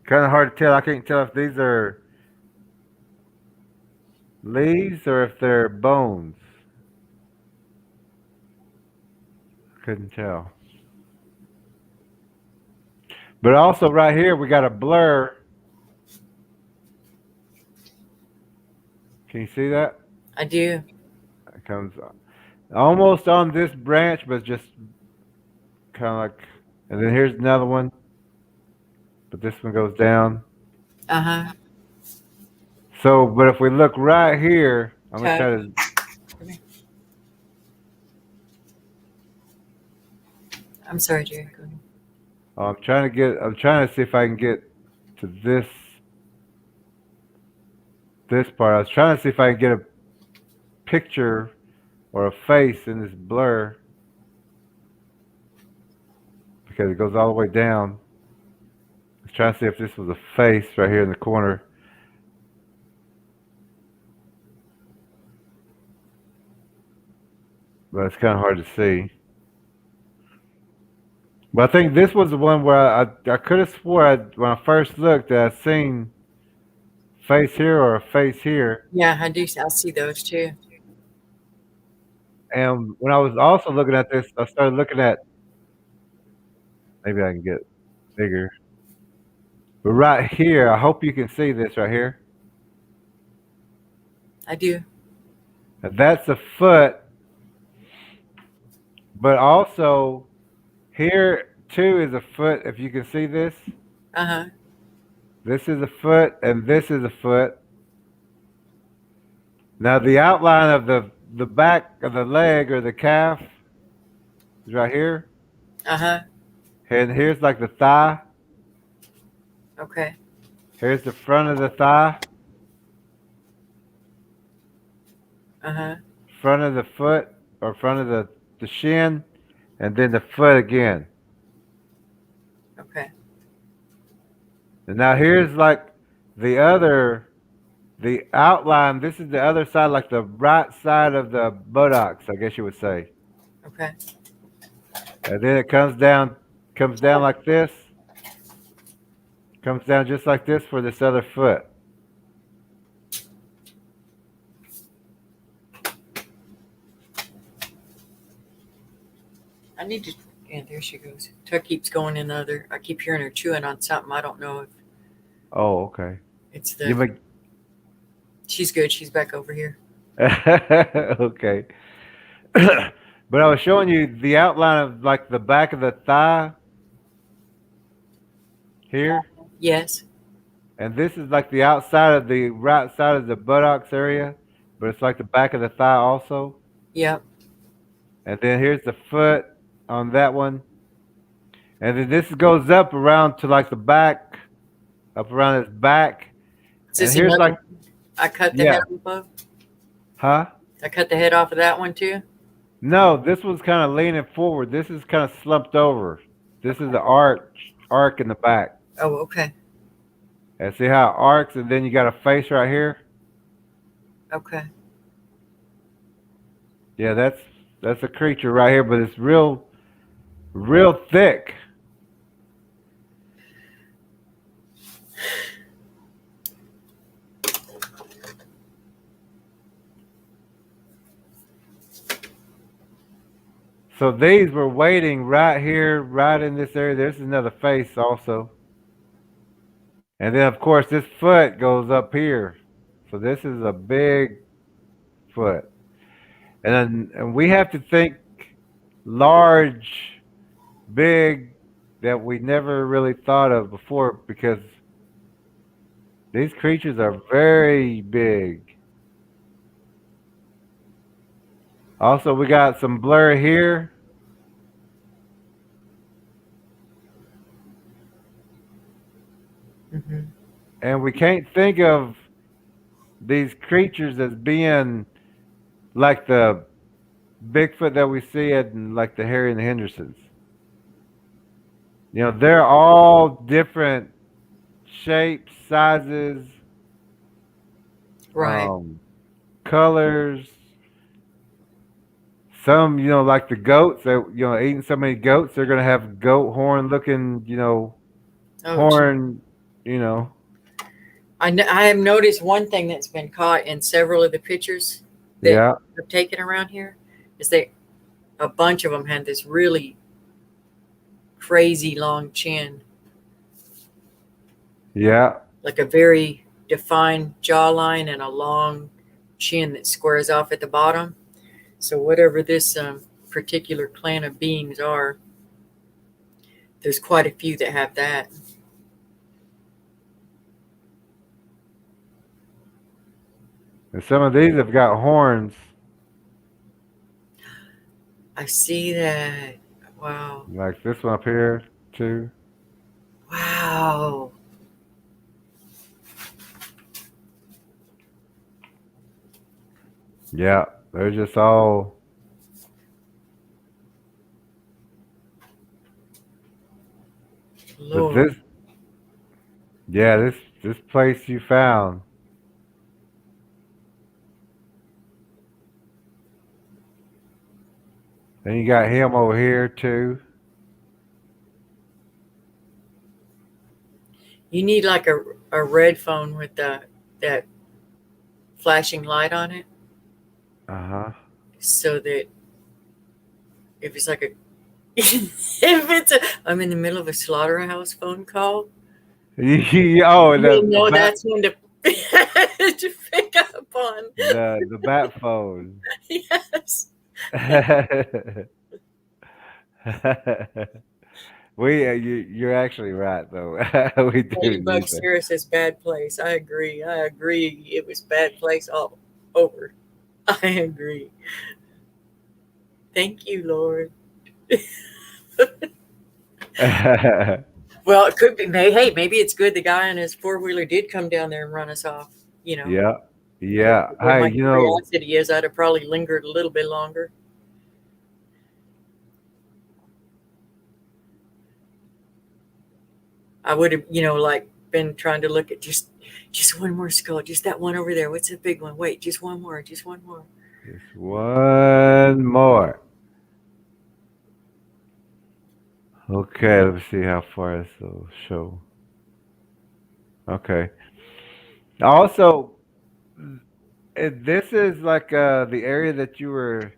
[SPEAKER 1] Kind of hard to tell. I can't tell if these are leaves or if they're bones. Couldn't tell. But also right here we got a blur. Can you see that?
[SPEAKER 2] I do.
[SPEAKER 1] It comes almost on this branch, but just kind of like. And then here's another one, but this one goes down.
[SPEAKER 2] Uh huh.
[SPEAKER 1] So, but if we look right here, I'm gonna
[SPEAKER 2] Tug.
[SPEAKER 1] try to.
[SPEAKER 2] I'm sorry, Jerry. Go ahead.
[SPEAKER 1] I'm trying to get. I'm trying to see if I can get to this part. I was trying to see if I can get a picture or a face in this blur because it goes all the way down. I was trying to see if this was a face right here in the corner. But it's kind of hard to see. But I think this was the one where I could have swore when I first looked that I seen face here or a face here.
[SPEAKER 2] Yeah, I do. I see those too.
[SPEAKER 1] And when I was also looking at this, I started looking at maybe I can get bigger. But right here, I hope you can see this right here.
[SPEAKER 2] I do.
[SPEAKER 1] And that's a foot, but also here too is a foot. If you can see this,
[SPEAKER 2] Uh huh.
[SPEAKER 1] this is a foot and this is a foot. Now the outline of the back of the leg or the calf is right here,
[SPEAKER 2] Uh huh.
[SPEAKER 1] and here's like the thigh.
[SPEAKER 2] Okay.
[SPEAKER 1] Here's the front of the thigh,
[SPEAKER 2] Uh huh.
[SPEAKER 1] front of the foot or front of the shin, and then the foot again.
[SPEAKER 2] Okay.
[SPEAKER 1] And now here's like the other, the outline. This is the other side, like the right side of the buttocks, I guess you would say.
[SPEAKER 2] Okay.
[SPEAKER 1] And then it comes down like this, comes down just like this for this other foot.
[SPEAKER 2] I need to. Yeah, there she goes. Tug keeps going in the other. I keep hearing her chewing on something. I don't know if
[SPEAKER 1] Oh, okay.
[SPEAKER 2] it's
[SPEAKER 1] You
[SPEAKER 2] the.
[SPEAKER 1] make
[SPEAKER 2] She's good. She's back over here.
[SPEAKER 1] okay. But I was showing you the outline of like the back of the thigh here,
[SPEAKER 2] Yes.
[SPEAKER 1] and this is like the outside of the right side of the buttocks area, but it's like the back of the thigh also.
[SPEAKER 2] Yep.
[SPEAKER 1] And then here's the foot on that one, and then this goes up around to like the back, up around his back,
[SPEAKER 2] Is
[SPEAKER 1] and
[SPEAKER 2] this
[SPEAKER 1] here's
[SPEAKER 2] another?
[SPEAKER 1] like
[SPEAKER 2] I cut the
[SPEAKER 1] yeah,
[SPEAKER 2] head off of.
[SPEAKER 1] huh?
[SPEAKER 2] I cut the head off of that one too.
[SPEAKER 1] No, this one's kind of leaning forward. This is kind of slumped over. This is the arc in the back.
[SPEAKER 2] Oh, okay.
[SPEAKER 1] And see how it arcs, and then you got a face right here.
[SPEAKER 2] Okay.
[SPEAKER 1] Yeah, that's a creature right here, but it's real thick. So these were waiting right here, right in this area. There's another face also. And then of course this foot goes up here. So this is a big foot. And we have to think large, big that we never really thought of before because these creatures are very big. Also, we got some blur here.
[SPEAKER 2] Mm-hmm.
[SPEAKER 1] And we can't think of these creatures as being like the Bigfoot that we see in like the Harry and the Hendersons. You know, they're all different shapes, sizes,
[SPEAKER 2] Right.
[SPEAKER 1] um, colors. Some, like the goats, that eating so many goats, they're gonna have goat horn looking,
[SPEAKER 2] Oh, gee.
[SPEAKER 1] horn, you know.
[SPEAKER 2] I have noticed one thing that's been caught in several of the pictures that
[SPEAKER 1] Yeah,
[SPEAKER 2] I've taken around here is that a bunch of them had this really crazy long chin,
[SPEAKER 1] yeah,
[SPEAKER 2] like a very defined jawline and a long chin that squares off at the bottom. So whatever this particular clan of beings are, there's quite a few that have that.
[SPEAKER 1] and some of these have got horns,
[SPEAKER 2] I see that. Wow.
[SPEAKER 1] like this one up here too.
[SPEAKER 2] Wow.
[SPEAKER 1] Yeah, they're just all. But
[SPEAKER 2] Lord.
[SPEAKER 1] this, yeah, this place you found. Then you got him over here too.
[SPEAKER 2] You need like a red phone with that flashing light on it
[SPEAKER 1] Uh huh.
[SPEAKER 2] so that if it's like a if it's a I'm in the middle of a slaughterhouse phone call,
[SPEAKER 1] Oh,
[SPEAKER 2] you
[SPEAKER 1] the
[SPEAKER 2] know
[SPEAKER 1] bat
[SPEAKER 2] that's when to to pick up on.
[SPEAKER 1] the bat phone.
[SPEAKER 2] Yes.
[SPEAKER 1] You're actually right though. We do
[SPEAKER 2] Ladybug
[SPEAKER 1] need that.
[SPEAKER 2] Sarah says bad place. I agree. I agree. It was bad place all over. I agree. Thank you, Lord. Well, it could be. Hey, maybe it's good the guy on his four wheeler did come down there and run us off. You know,
[SPEAKER 1] Yeah, yeah.
[SPEAKER 2] where
[SPEAKER 1] Hey,
[SPEAKER 2] my curiosity is, I'd have probably lingered a little bit longer. I would have, like been trying to look at just one more skull, just that one over there. What's the big one? Wait, just one more, just one more.
[SPEAKER 1] just one more. Okay, let's see how far this will show. Okay. Also, this is like the area that you were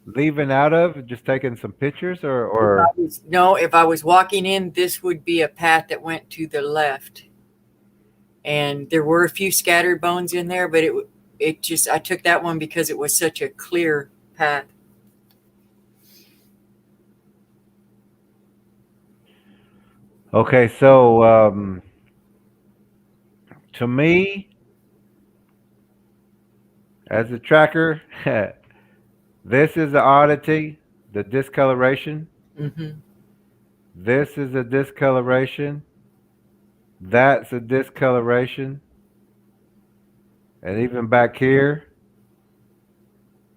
[SPEAKER 1] leaving out of, just taking some pictures, or
[SPEAKER 2] No, if I was walking in, this would be a path that went to the left, and there were a few scattered bones in there, but it just I took that one because it was such a clear path.
[SPEAKER 1] okay. So, to me, as a tracker, this is the oddity, the discoloration.
[SPEAKER 2] Mm-hmm.
[SPEAKER 1] This is a discoloration. That's a discoloration. And even back here,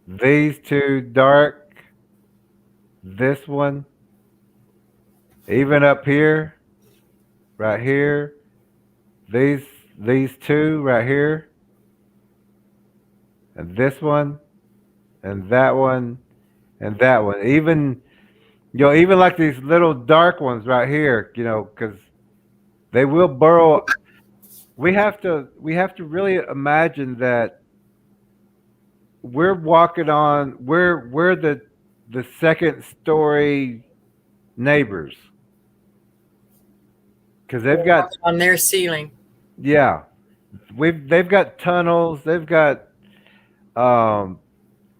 [SPEAKER 1] these two dark, this one, even up here, right here, these these two right here, and this one, and that one, and that one. Even even like these little dark ones right here, because they will burrow. We have to really imagine that we're the second story neighbors because they've got,
[SPEAKER 2] On their ceiling.
[SPEAKER 1] yeah, they've got tunnels, they've got um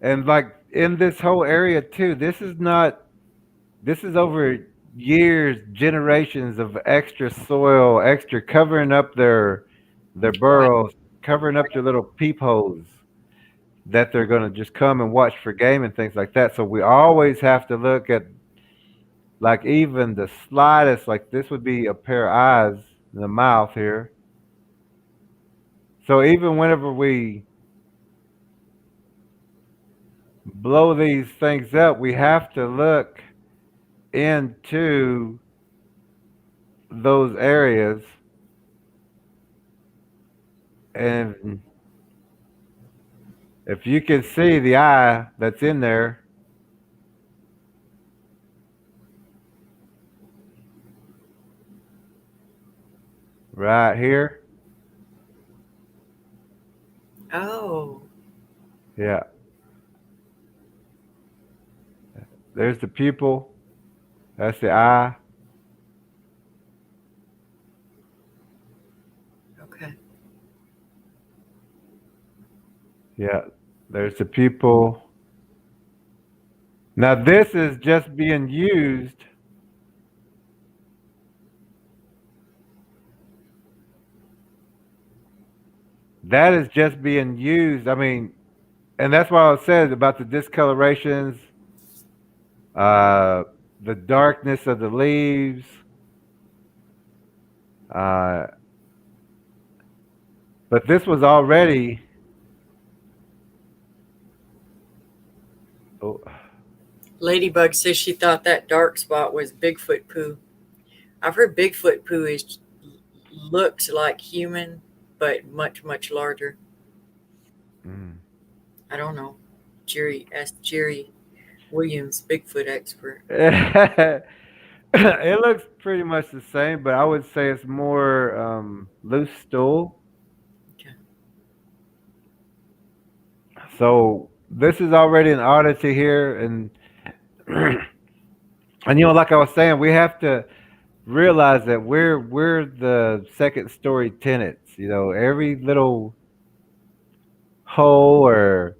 [SPEAKER 1] and like in this whole area too, this is over years, generations of extra soil, extra covering up their
[SPEAKER 2] Right.
[SPEAKER 1] burrows, covering up their little peepholes that they're going to just come and watch for game and things like that. So we always have to look at, like, even the slightest, like this would be a pair of eyes in the mouth here. So even whenever we blow these things up, we have to look into those areas. and if you can see the eye that's in there, right here,
[SPEAKER 2] Oh,
[SPEAKER 1] yeah, there's the pupil. That's the eye.
[SPEAKER 2] okay.
[SPEAKER 1] Yeah, there's the pupil. Now this is just being used. That is just being used. I mean, and that's why I said about the discolorations, uh, the darkness of the leaves. Uh, but this was already. Oh,
[SPEAKER 2] Ladybug says she thought that dark spot was Bigfoot poo. I've heard Bigfoot poo is looks like human, but much much larger.
[SPEAKER 1] mm.
[SPEAKER 2] I don't know. Jerry asked Jerry Williams, Bigfoot expert.
[SPEAKER 1] It looks pretty much the same, but I would say it's more loose stool.
[SPEAKER 2] Okay.
[SPEAKER 1] So this is already an oddity here, and and like I was saying, we have to realize that we're the second story tenants. Every little hole or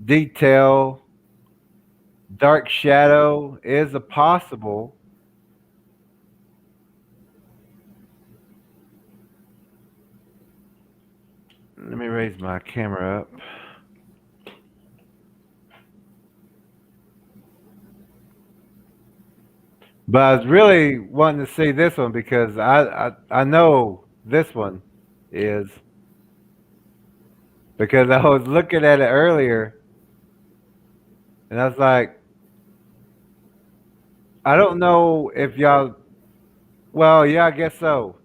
[SPEAKER 1] detail, dark shadow is a possible. Let me raise my camera up. But I was really wanting to see this one because I know this one is because I was looking at it earlier and I was like, I don't know if y'all. Well, yeah, I guess so.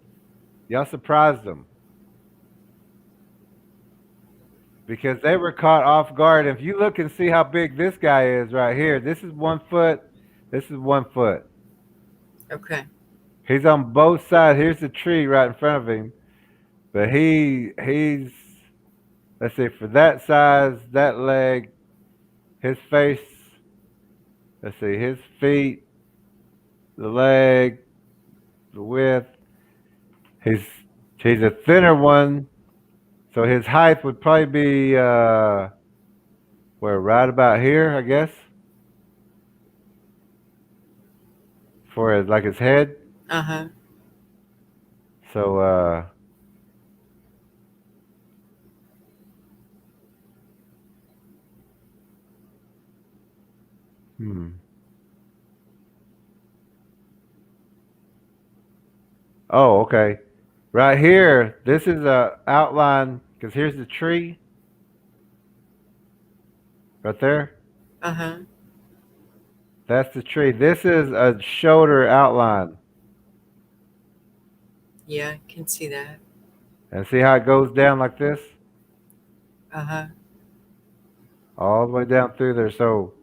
[SPEAKER 1] Y'all surprised them because they were caught off guard. If you look and see how big this guy is right here, this is 1 foot. This is 1 foot.
[SPEAKER 2] Okay.
[SPEAKER 1] He's on both sides. Here's the tree right in front of him, but he's let's see for that size, that leg, his face. Let's see his feet, the leg, the width. He's he's a thinner one, so his height would probably be where right about here, I guess, for his head.
[SPEAKER 2] Uh huh.
[SPEAKER 1] So hmm. Oh, okay. Right here, this is a outline because here's the tree right there.
[SPEAKER 2] Uh huh.
[SPEAKER 1] That's the tree. This is a shoulder outline,
[SPEAKER 2] Yeah, I can see that.
[SPEAKER 1] and see how it goes down like this,
[SPEAKER 2] Uh huh.
[SPEAKER 1] all the way down through there. So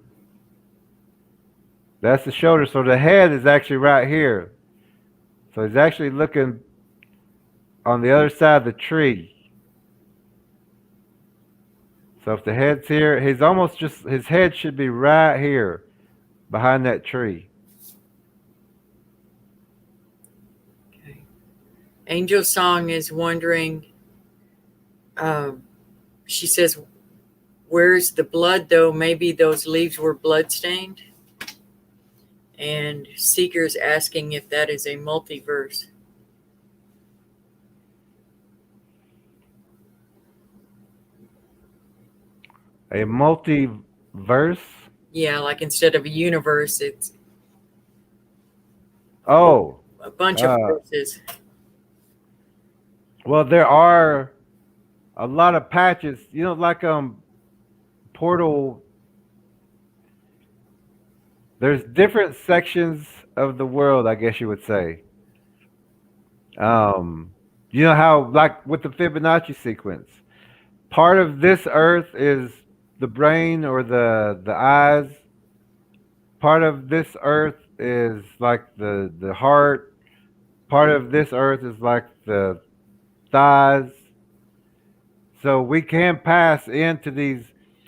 [SPEAKER 1] that's the shoulder. So the head is actually right here. So he's actually looking on the other side of the tree. So if the head's here, his head should be right here behind that tree.
[SPEAKER 2] Okay. Angel Song is wondering. Um, she says, "Where's the blood, though? Maybe those leaves were bloodstained." And Seeker's asking if that is a multiverse.
[SPEAKER 1] A multiverse.
[SPEAKER 2] Yeah, like instead of a universe, it's
[SPEAKER 1] Oh,
[SPEAKER 2] a bunch of
[SPEAKER 1] uh,
[SPEAKER 2] verses.
[SPEAKER 1] well, there are a lot of patches. Like Portal. There's different sections of the world, I guess you would say. Um, You know how, like with the Fibonacci sequence, part of this Earth is the brain or the eyes. Part of this Earth is like the heart. Part of this Earth is like the thighs. So we can pass into these,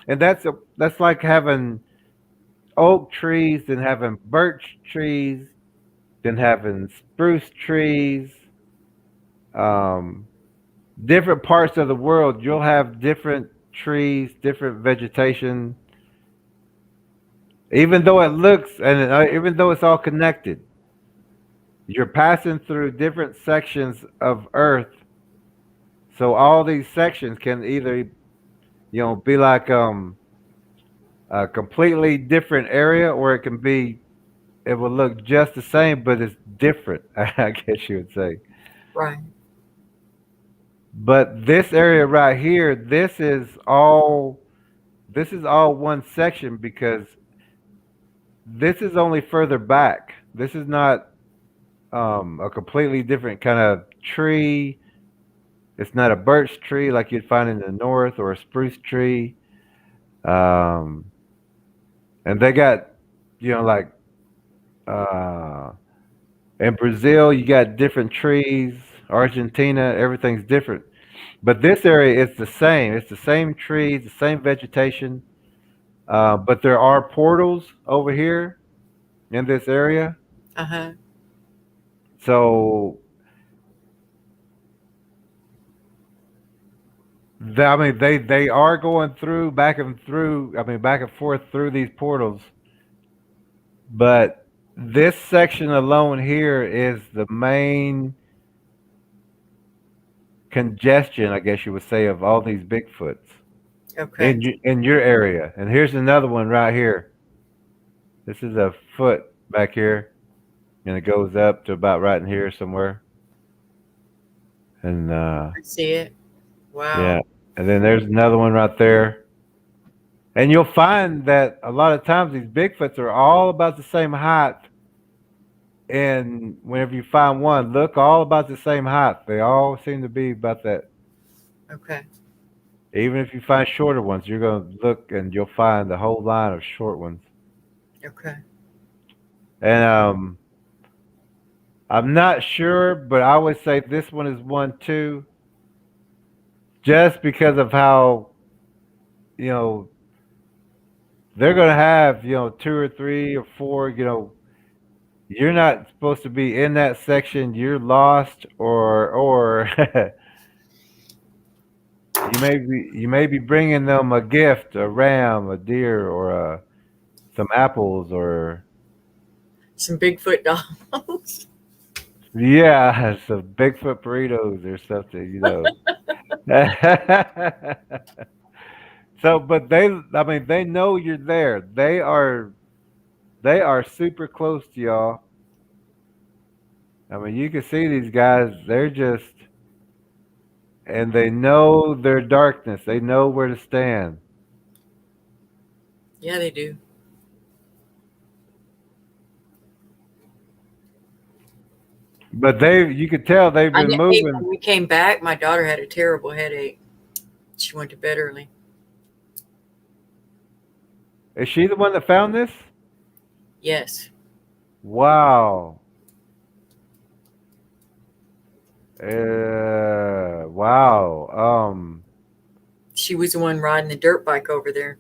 [SPEAKER 1] and that's like having oak trees, then having birch trees, then having spruce trees. Um, Different parts of the world, you'll have different trees, different vegetation, even though it looks and even though it's all connected. You're passing through different sections of Earth, so all these sections can either be like a completely different area, or it will look just the same, but it's different. I guess you would say.
[SPEAKER 2] Right.
[SPEAKER 1] But this area right here, this is all one section because this is only further back. This is not a completely different kind of tree. It's not a birch tree like you'd find in the north or a spruce tree. Um, and they got, like uh, in Brazil, you got different trees. Argentina, everything's different. But this area is the same. It's the same trees, the same vegetation. But there are portals over here in this area.
[SPEAKER 2] Uh huh.
[SPEAKER 1] So I mean, they are going through back and through. I mean, back and forth through these portals. But this section alone here is the main congestion, I guess you would say, of all these Bigfoots
[SPEAKER 2] Okay.
[SPEAKER 1] in your area. And here's another one right here. This is a foot back here, and it goes up to about right in here somewhere. And
[SPEAKER 2] I see it.
[SPEAKER 1] yeah,
[SPEAKER 2] Wow.
[SPEAKER 1] and then there's another one right there. And you'll find that a lot of times these Bigfoots are all about the same height. And whenever you find one, look all about the same height. They all seem to be about that.
[SPEAKER 2] Okay.
[SPEAKER 1] Even if you find shorter ones, you're going to look and you'll find the whole line of short ones.
[SPEAKER 2] Okay.
[SPEAKER 1] And I'm not sure, but I would say this one is one too, just because of how, you know, they're going to have, two or three or four, you're not supposed to be in that section. You're lost, or you may be bringing them a gift, a ram, a deer, or some apples, or
[SPEAKER 2] Some Bigfoot dogs.
[SPEAKER 1] yeah, some Bigfoot burritos or something. So, but I mean, they know you're there. They are super close to y'all. I mean, you can see these guys. And they know their darkness. They know where to stand.
[SPEAKER 2] Yeah, they do.
[SPEAKER 1] But you could tell they've
[SPEAKER 2] I
[SPEAKER 1] been
[SPEAKER 2] know. Hey,
[SPEAKER 1] moving.
[SPEAKER 2] when we came back, my daughter had a terrible headache. She went to bed early.
[SPEAKER 1] Is she the one that found this?
[SPEAKER 2] Yes.
[SPEAKER 1] Wow. Wow.
[SPEAKER 2] She was the one riding the dirt bike over there.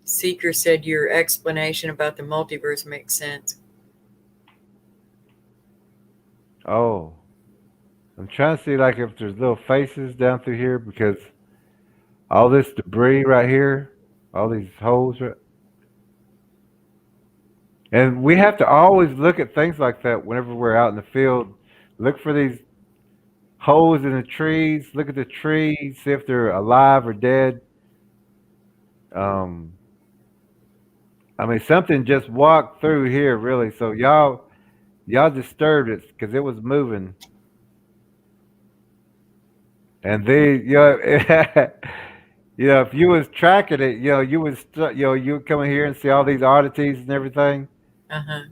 [SPEAKER 2] Seeker said your explanation about the multiverse makes sense.
[SPEAKER 1] Oh. I'm trying to see like if there's little faces down through here because all this debris right here, all these holes, and we have to always look at things like that whenever we're out in the field. Look for these holes in the trees. Look at the trees, see if they're alive or dead. Um, I mean, something just walked through here, really. So y'all disturbed it because it was moving. And they, if you was tracking it, you would, you would come in here and see all these oddities and everything,
[SPEAKER 2] Uh-huh.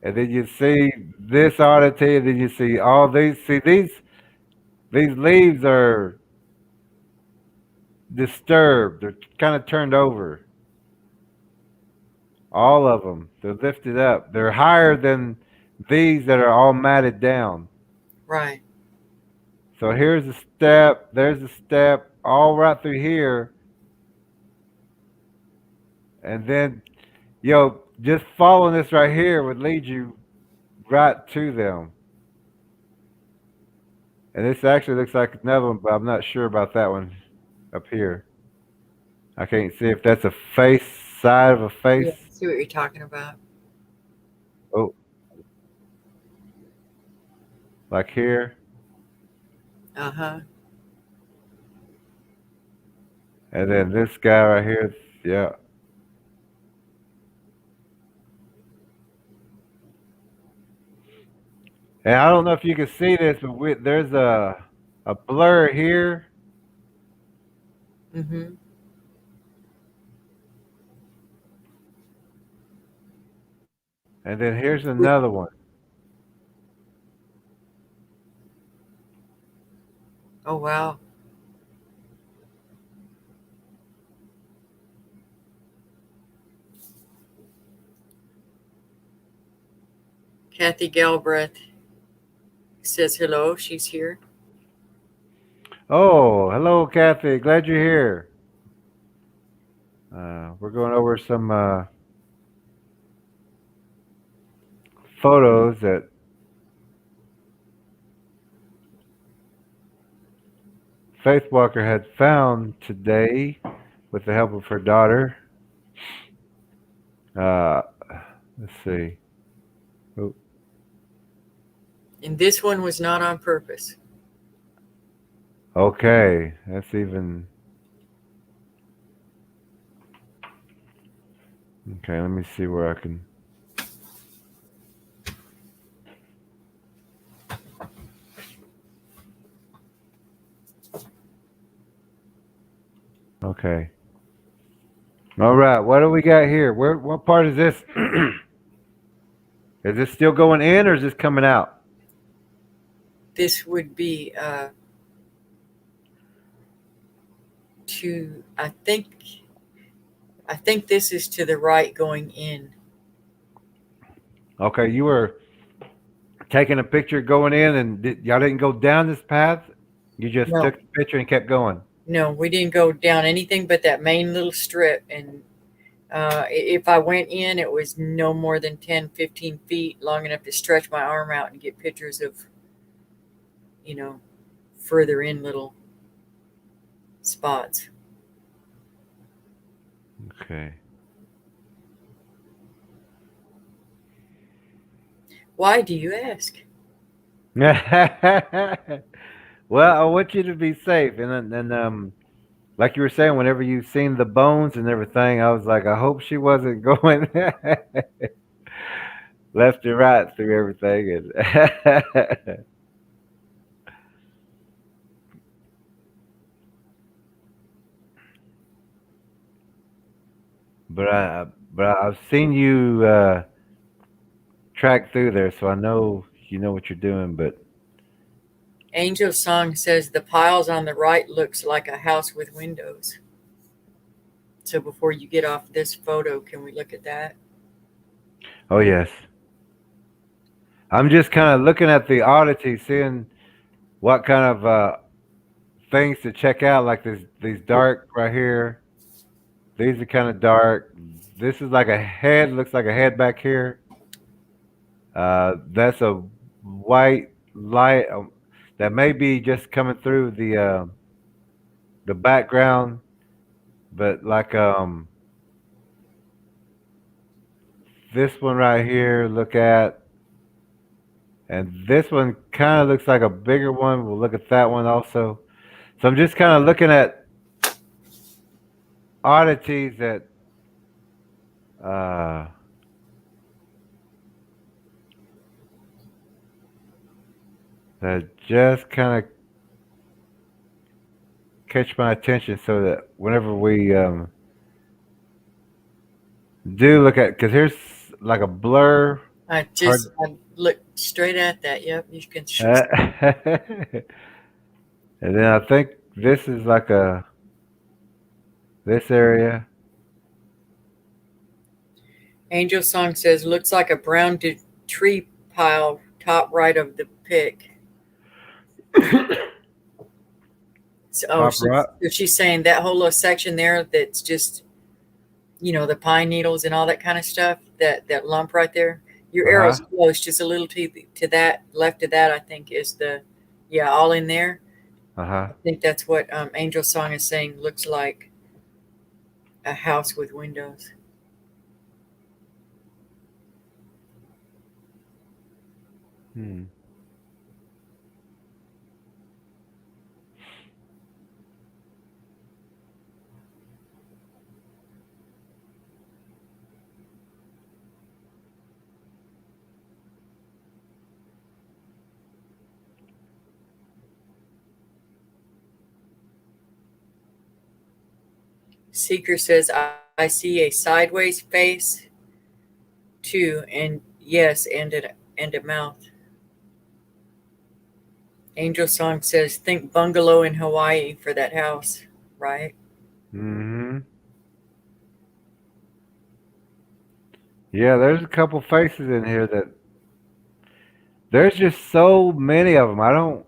[SPEAKER 1] and then you see this oddity, and then you see all these. See these leaves are disturbed. They're kind of turned over. All of them. They're lifted up. They're higher than these that are all matted down.
[SPEAKER 2] Right.
[SPEAKER 1] So here's a step. There's a step. All right through here, and then just following this right here would lead you right to them. And this actually looks like another one, but I'm not sure about that one up here. I can't see if that's a face, side of a
[SPEAKER 2] Yeah,
[SPEAKER 1] face.
[SPEAKER 2] I see what you're talking about.
[SPEAKER 1] Oh, like here.
[SPEAKER 2] Uh-huh.
[SPEAKER 1] And then this guy right here, yeah. And I don't know if you can see this, but there's a blur here,
[SPEAKER 2] Mm-hmm.
[SPEAKER 1] and then here's another one.
[SPEAKER 2] Oh, wow. Kathy Galbraith says hello. She's here.
[SPEAKER 1] Oh, hello, Kathy. Glad you're here. We're going over some photos that Faith Walker had found today with the help of her daughter. Uh, let's see. Oh,
[SPEAKER 2] And this one was not on purpose.
[SPEAKER 1] okay, that's even. Okay, let me see where I can. Okay. All right. What do we got here? Where? What part is this? Is this still going in, or is this coming out?
[SPEAKER 2] This would be to I think this is to the right going in.
[SPEAKER 1] Okay, you were taking a picture going in, and y'all didn't go down this path. You just
[SPEAKER 2] No.
[SPEAKER 1] took the picture and kept going.
[SPEAKER 2] No, we didn't go down anything but that main little strip. And if I went in, it was no more than 10, 15 feet, long enough to stretch my arm out and get pictures of, you know, further in little spots.
[SPEAKER 1] Okay.
[SPEAKER 2] Why do you ask?
[SPEAKER 1] Well, I want you to be safe, and like you were saying, whenever you've seen the bones and everything, I was like, I hope she wasn't going left and right through everything, and I've seen you track through there, so I know you know what you're doing. But
[SPEAKER 2] Angel Song says the piles on the right looks like a house with windows. So before you get off this photo, can we look at that?
[SPEAKER 1] oh yes, I'm just kind of looking at the oddity, seeing what kind of things to check out. Like these dark right here. These are kind of dark. This is like a head. Looks like a head back here. That's a white light that may be just coming through the background, but like this one right here. Look at, and this one kind of looks like a bigger one. We'll look at that one also. So I'm just kind of looking at oddities uh, that just kind of catch my attention so that whenever we do look at, because here's like a blur.
[SPEAKER 2] I
[SPEAKER 1] Hard.
[SPEAKER 2] looked straight at that. Yep, you can.
[SPEAKER 1] And then I think this is like a this area.
[SPEAKER 2] Angel Song says looks like a brown tree pile top right of the pic. So,
[SPEAKER 1] Top right.
[SPEAKER 2] she's saying that whole little section there that's just the pine needles and all that kind of stuff. That lump right there. Your
[SPEAKER 1] Uh huh.
[SPEAKER 2] arrow's close, just a little to that left of that. I think is all in there.
[SPEAKER 1] Uh huh.
[SPEAKER 2] I think that's what Angel Song is saying. Looks like a house with windows.
[SPEAKER 1] Hmm.
[SPEAKER 2] Seeker says I see a sideways face too, and yes, and a mouth. Angel Song says think bungalow in Hawaii for that house, right?
[SPEAKER 1] Hmm. Yeah, there's a couple faces in here that there's just so many of them. I don't.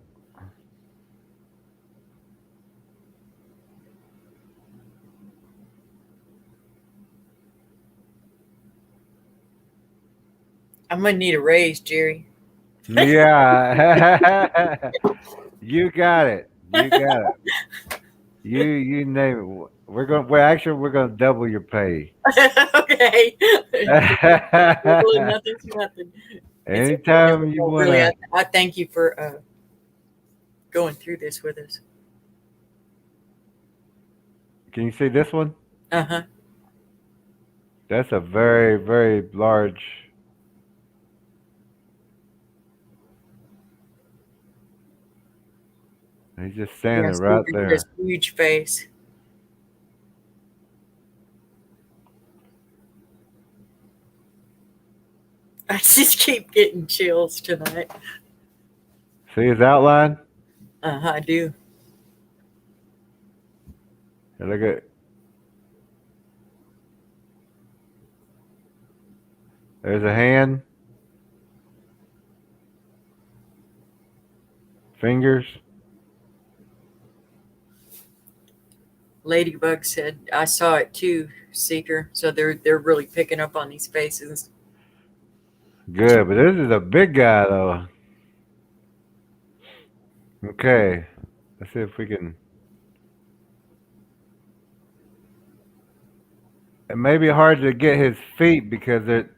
[SPEAKER 2] I'm gonna need a raise, Jerry.
[SPEAKER 1] Yeah. You got it. You got it. You name it. We're gonna double your pay.
[SPEAKER 2] Okay. Nothing's nothing. It's okay.
[SPEAKER 1] Anytime you
[SPEAKER 2] No, really,
[SPEAKER 1] wanna.
[SPEAKER 2] I thank you for going through this with us.
[SPEAKER 1] Can you see this one?
[SPEAKER 2] Uh huh.
[SPEAKER 1] That's a very very large. He's just standing
[SPEAKER 2] Yes,
[SPEAKER 1] right
[SPEAKER 2] this
[SPEAKER 1] there.
[SPEAKER 2] huge face. I just keep getting chills tonight.
[SPEAKER 1] See his outline?
[SPEAKER 2] I do.
[SPEAKER 1] And look at. There's a hand, fingers.
[SPEAKER 2] Ladybug said I saw it too, Seeker. So they're really picking up on these faces.
[SPEAKER 1] Good, but this is a big guy though. Okay, let's see if we can. It may be hard to get his feet because there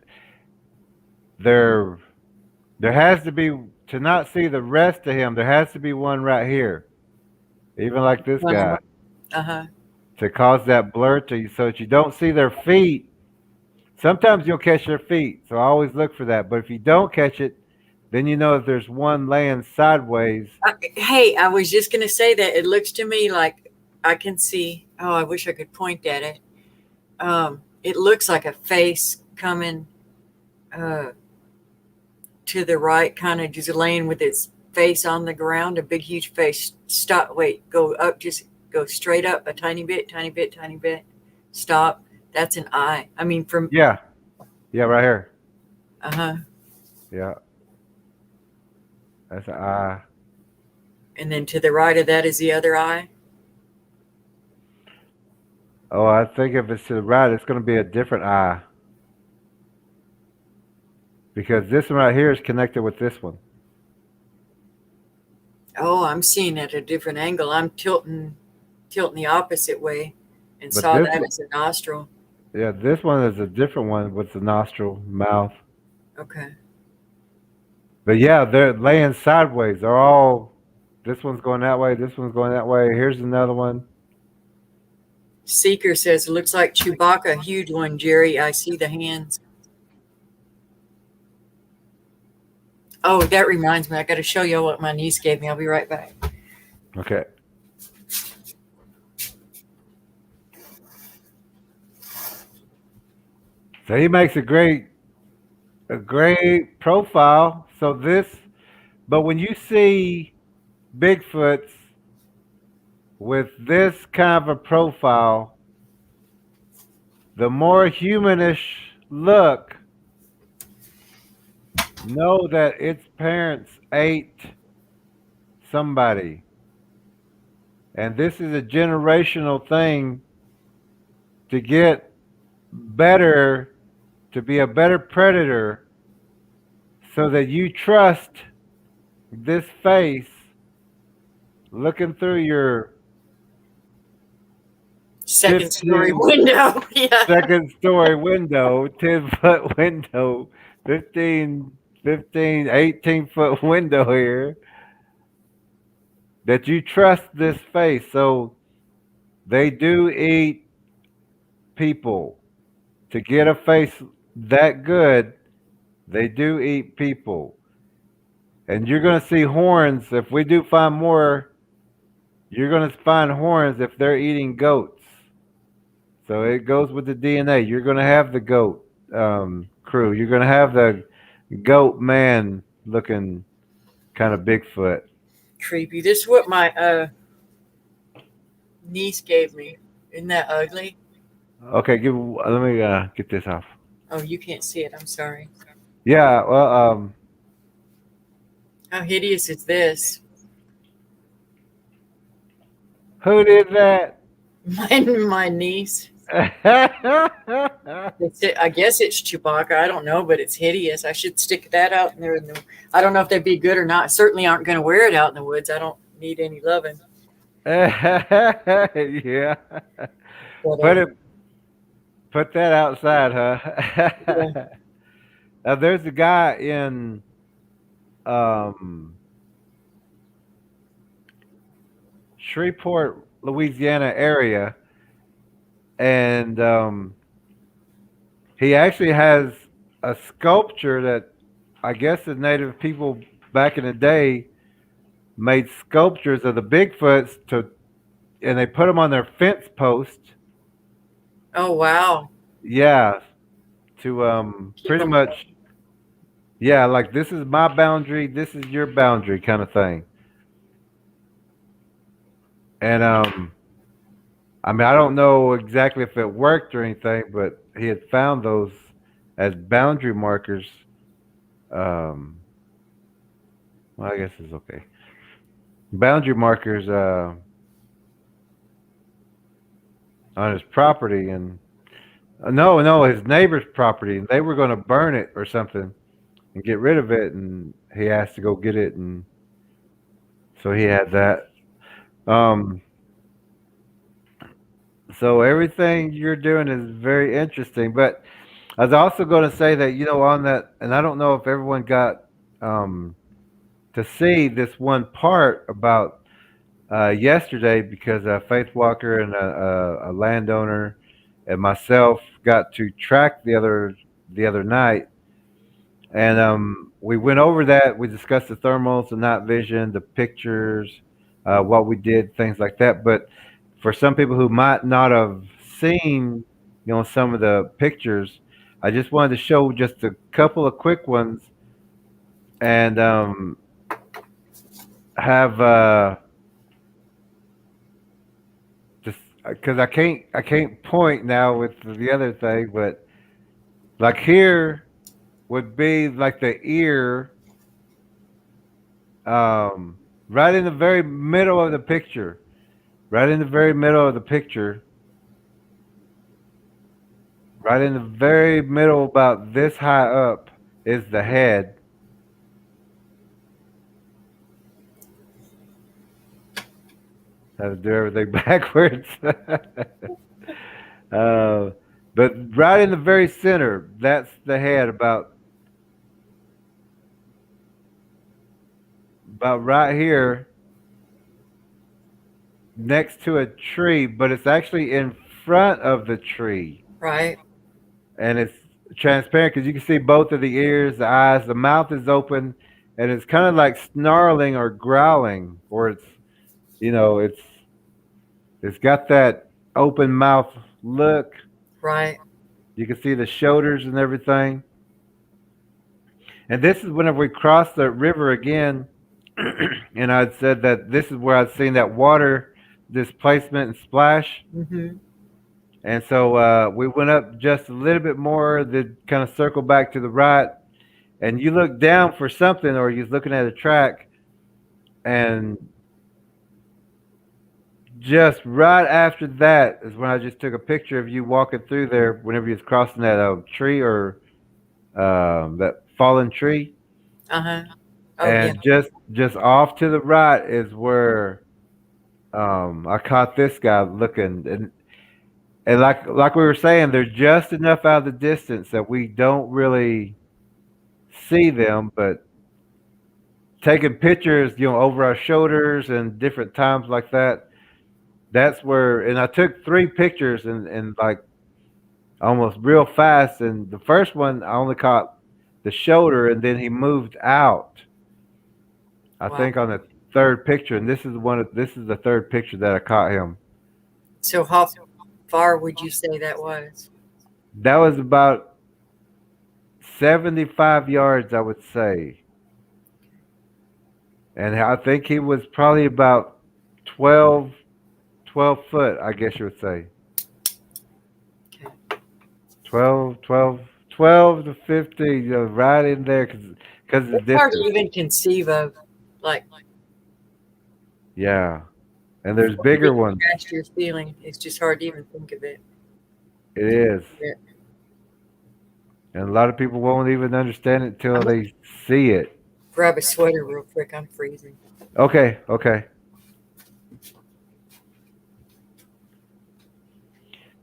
[SPEAKER 1] there has to be to not see the rest of him. There has to be one right here, even like this guy,
[SPEAKER 2] Uh huh.
[SPEAKER 1] to cause that blur to you, so that you don't see their feet. Sometimes you'll catch their feet, so I always look for that. But if you don't catch it, then you know if there's one laying sideways.
[SPEAKER 2] Hey, I was just gonna say that it looks to me like I can see. Oh, I wish I could point at it. It looks like a face coming uh, to the right, kind of just laying with its face on the ground, a big, huge face. Stop, wait, go up, just go straight up a tiny bit, tiny bit, tiny bit. Stop. That's an eye. I mean, from,
[SPEAKER 1] Yeah, yeah, right here.
[SPEAKER 2] uh-huh.
[SPEAKER 1] Yeah, that's an eye.
[SPEAKER 2] And then to the right of that is the other eye.
[SPEAKER 1] Oh, I think if it's to the right, it's going to be a different eye because this one right here is connected with this one.
[SPEAKER 2] Oh, I'm seeing it at a different angle. I'm tilting the opposite way and
[SPEAKER 1] But
[SPEAKER 2] saw
[SPEAKER 1] this
[SPEAKER 2] that
[SPEAKER 1] one,
[SPEAKER 2] as a nostril.
[SPEAKER 1] yeah, this one is a different one with the nostril, mouth.
[SPEAKER 2] Okay.
[SPEAKER 1] But yeah, they're laying sideways. They're all. This one's going that way. This one's going that way. Here's another one.
[SPEAKER 2] Seeker says, looks like Chewbacca, huge one, Jerry. I see the hands. Oh, that reminds me. I got to show you what my niece gave me. I'll be right back.
[SPEAKER 1] Okay. So he makes a great profile. So this, but when you see Bigfoots with this kind of a profile, the more humanish look, know that its parents ate somebody. And this is a generational thing to get better, to be a better predator, so that you trust this face looking through your
[SPEAKER 2] Second story
[SPEAKER 1] 15
[SPEAKER 2] window. Yeah.
[SPEAKER 1] second story window, 10-foot window, 15, 15, 18-foot window here, that you trust this face. So they do eat people. To get a face that good, they do eat people. And you're going to see horns. If we do find more, you're going to find horns if they're eating goats. So it goes with the DNA. You're going to have the goat crew. You're going to have the goat man looking kind of Bigfoot.
[SPEAKER 2] Creepy. This is what my niece gave me. Isn't that ugly?
[SPEAKER 1] Okay, let me get this off.
[SPEAKER 2] Oh, you can't see it. I'm sorry.
[SPEAKER 1] Yeah, well,
[SPEAKER 2] How hideous is this?
[SPEAKER 1] who did that?
[SPEAKER 2] My niece. I guess it's Chewbacca. I don't know, but it's hideous. I should stick that out in there. I don't know if they'd be good or not. Certainly aren't going to wear it out in the woods. I don't need any loving.
[SPEAKER 1] Yeah.
[SPEAKER 2] But,
[SPEAKER 1] Put it put that outside,
[SPEAKER 2] yeah.
[SPEAKER 1] huh? Now there's a guy in um Shreveport, Louisiana area, and he actually has a sculpture that I guess the native people back in the day made sculptures of the Bigfoots and they put them on their fence post.
[SPEAKER 2] Oh, wow.
[SPEAKER 1] Yeah, to
[SPEAKER 2] Keep
[SPEAKER 1] pretty
[SPEAKER 2] them.
[SPEAKER 1] much, yeah, like this is my boundary, this is your boundary kind of thing. And I mean, I don't know exactly if it worked or anything, but he had found those as boundary markers. Um, well, I guess it's okay. Boundary markers on his property, and no, his neighbor's property, and they were going to burn it or something and get rid of it, and he asked to go get it, and so he had that. Um, so everything you're doing is very interesting, but I was also going to say that on that, and I don't know if everyone got um, to see this one part about yesterday because Faith Walker and a landowner and myself got to track the other night, and we went over that. We discussed the thermals, the night vision, the pictures, what we did, things like that. But for some people who might not have seen, some of the pictures, I just wanted to show just a couple of quick ones and have just because I can't point now with the other thing, but like here would be like the ear, um, right in the very middle of the picture, right in the very middle of the picture, right in the very middle, about this high up, is the head. Have to do everything backwards. uh, but right in the very center, that's the head, about right here next to a tree, but it's actually in front of the tree,
[SPEAKER 2] Right.
[SPEAKER 1] and it's transparent because you can see both of the ears, the eyes, the mouth is open, and it's kind of like snarling or growling, or you know it's got that open mouth look.
[SPEAKER 2] Right.
[SPEAKER 1] You can see the shoulders and everything. And this is whenever we crossed the river again, and I'd said that this is where I'd seen that water displacement and splash.
[SPEAKER 2] Mm-hmm.
[SPEAKER 1] And so we went up just a little bit more, then kind of circled back to the right. And you look down for something, or you're looking at a track, and just right after that is when I just took a picture of you walking through there whenever you was crossing that tree or that fallen tree.
[SPEAKER 2] Uh-huh. Oh yeah.
[SPEAKER 1] And just off to the right is where I caught this guy looking, and like we were saying, they're just enough out of the distance that we don't really see them, but taking pictures, over our shoulders and different times like that. That's where, and I took three pictures and like almost real fast. And the first one I only caught the shoulder, and then he moved out. I
[SPEAKER 2] Wow.
[SPEAKER 1] think on the third picture, and this is the third picture that I caught him.
[SPEAKER 2] So how far would you say that was?
[SPEAKER 1] That was about 75 yards, I would say. And I think he was probably about 12 foot, I guess you would say.
[SPEAKER 2] Okay.
[SPEAKER 1] 12 to 50, right in there because of the
[SPEAKER 2] It's hard to
[SPEAKER 1] distance.
[SPEAKER 2] even conceive of, like,
[SPEAKER 1] Yeah. And there's
[SPEAKER 2] what
[SPEAKER 1] bigger
[SPEAKER 2] being
[SPEAKER 1] ones.
[SPEAKER 2] past your feeling. It's just hard to even think of it.
[SPEAKER 1] It is.
[SPEAKER 2] Yeah.
[SPEAKER 1] And a lot of people won't even understand it
[SPEAKER 2] I'm
[SPEAKER 1] till
[SPEAKER 2] gonna
[SPEAKER 1] they see it.
[SPEAKER 2] grab a sweater real quick. I'm freezing.
[SPEAKER 1] Okay, okay.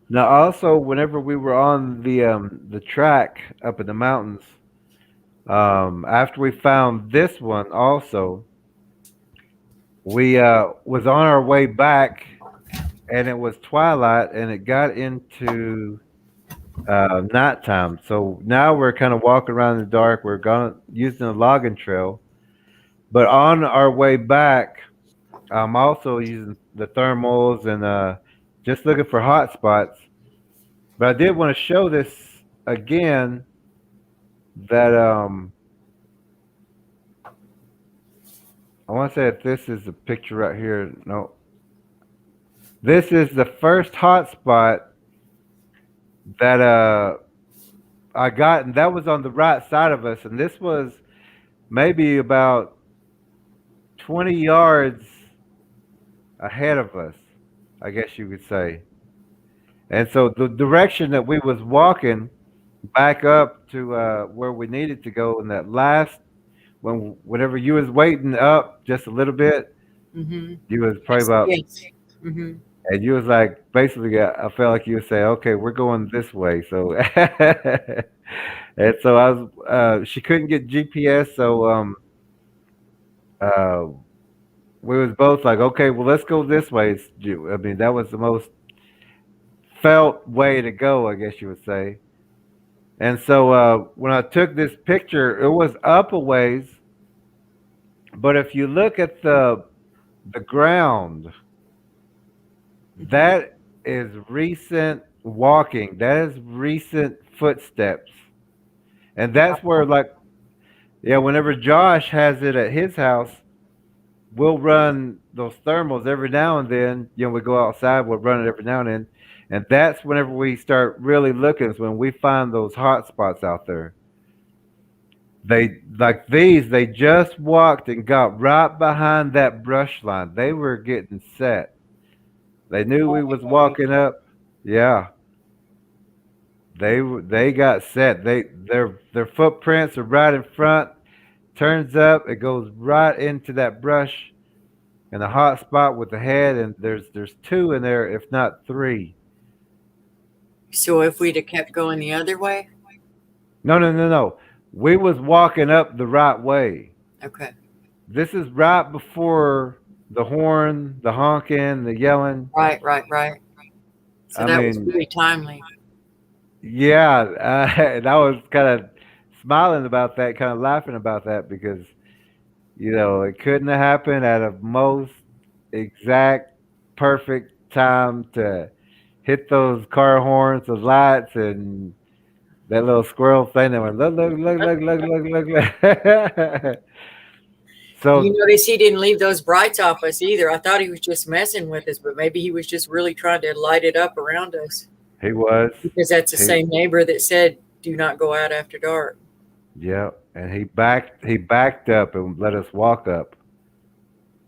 [SPEAKER 1] Now also whenever we were on the track up in the mountains, after we found this one also, we was on our way back, and it was twilight, and it got into nighttime. So now we're kind of walking around in the dark. We're going using a logging trail, but on our way back, I'm also using the thermals and just looking for hot spots. But I did want to show this again that I want to say if this is the picture right here. No, this is the first hot spot that I got, and that was on the right side of us, and this was maybe about 20 yards ahead of us, I guess you could say. And so the direction that we was walking back up to where we needed to go in that last whenever you was waiting up just a little bit,
[SPEAKER 2] Mm-hmm.
[SPEAKER 1] you was probably about,
[SPEAKER 2] Yes. Mm-hmm.
[SPEAKER 1] and you was like basically I felt like you would say, okay, we're going this way. So and so I was she couldn't get GPS, so uh we was both like, okay, well let's go this way. I mean that was the most felt way to go, I guess you would say. And so when I took this picture, it was up a ways, but if you look at the ground,
[SPEAKER 2] Mm-hmm.
[SPEAKER 1] that is recent walking. That is recent footsteps. And that's where like yeah, whenever Josh has it at his house, we'll run those thermals every now and then. We go outside, we'll run it every now and then. And that's whenever we start really looking, is when we find those hot spots out there. They like these, they just walked and got right behind that brush line. They were getting set. They knew we was walking up. Yeah, they got set. Their footprints are right in front. Turns up, it goes right into that brush in the hot spot with the head, and there's two in there, if not three.
[SPEAKER 2] So if we'd have kept going the other way,
[SPEAKER 1] No, no, no, no. We was walking up the right way.
[SPEAKER 2] okay.
[SPEAKER 1] This is right before the horn, the honking, the yelling.
[SPEAKER 2] Right, right, right. So
[SPEAKER 1] I
[SPEAKER 2] that was
[SPEAKER 1] mean,
[SPEAKER 2] really timely.
[SPEAKER 1] yeah, and I was kind of smiling about that, kind of laughing about that because it couldn't have happened at a most exact, perfect time to hit those car horns, those lights, and That little squirrel thing that went look.
[SPEAKER 2] You
[SPEAKER 1] So
[SPEAKER 2] notice he didn't leave those brights off us either. I thought he was just messing with us, but maybe he was just really trying to light it up around us
[SPEAKER 1] he was.
[SPEAKER 2] because that's the
[SPEAKER 1] He
[SPEAKER 2] same neighbor that said, "Do not go out after dark."
[SPEAKER 1] Yeah, and he backed up and let us walk up,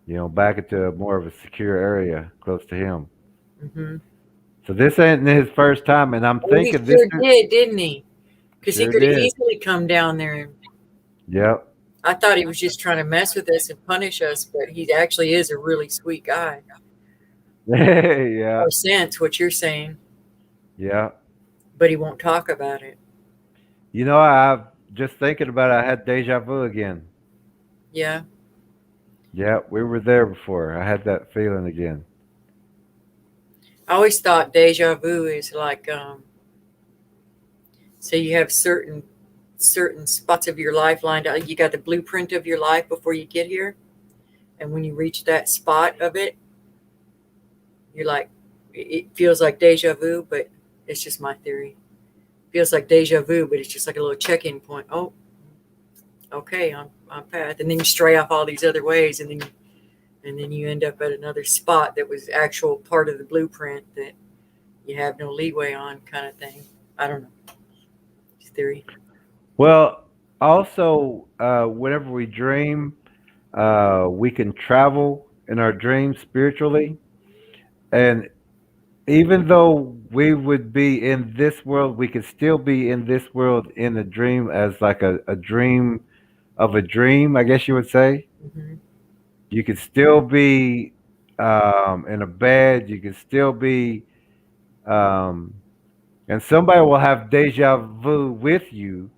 [SPEAKER 1] back into more of a secure area close to him.
[SPEAKER 2] Hmm.
[SPEAKER 1] So this ain't his first time, and I'm
[SPEAKER 2] Oh, he
[SPEAKER 1] thinking this
[SPEAKER 2] sure did, didn't he? Because he
[SPEAKER 1] sure
[SPEAKER 2] could have
[SPEAKER 1] did.
[SPEAKER 2] easily come down there. And
[SPEAKER 1] Yep.
[SPEAKER 2] I thought he was just trying to mess with us and punish us, but he actually is a really sweet guy.
[SPEAKER 1] Yeah.
[SPEAKER 2] Or sense what you're saying,
[SPEAKER 1] Yeah.
[SPEAKER 2] but he won't talk about it.
[SPEAKER 1] I'm just thinking about it, I had deja vu again.
[SPEAKER 2] Yeah.
[SPEAKER 1] Yeah, we were there before. I had that feeling again.
[SPEAKER 2] I always thought deja vu is like, so you have certain spots of your life lined out. You got the blueprint of your life before you get here, and when you reach that spot of it, you're like, it feels like deja vu, but it's just my theory. It feels like deja vu, but it's just like a little check-in point. Oh, okay, I'm path, and then you stray off all these other ways, and then you end up at another spot that was actual part of the blueprint that you have no leeway on, kind of thing. I don't know. It's theory.
[SPEAKER 1] Well, also, whenever we dream, we can travel in our dreams spiritually, and even though we would be in this world, we could still be in this world in a dream as like a dream of a dream, I guess you would say.
[SPEAKER 2] Hmm.
[SPEAKER 1] You could still be in a bed. You could still be, um, and somebody will have deja vu with you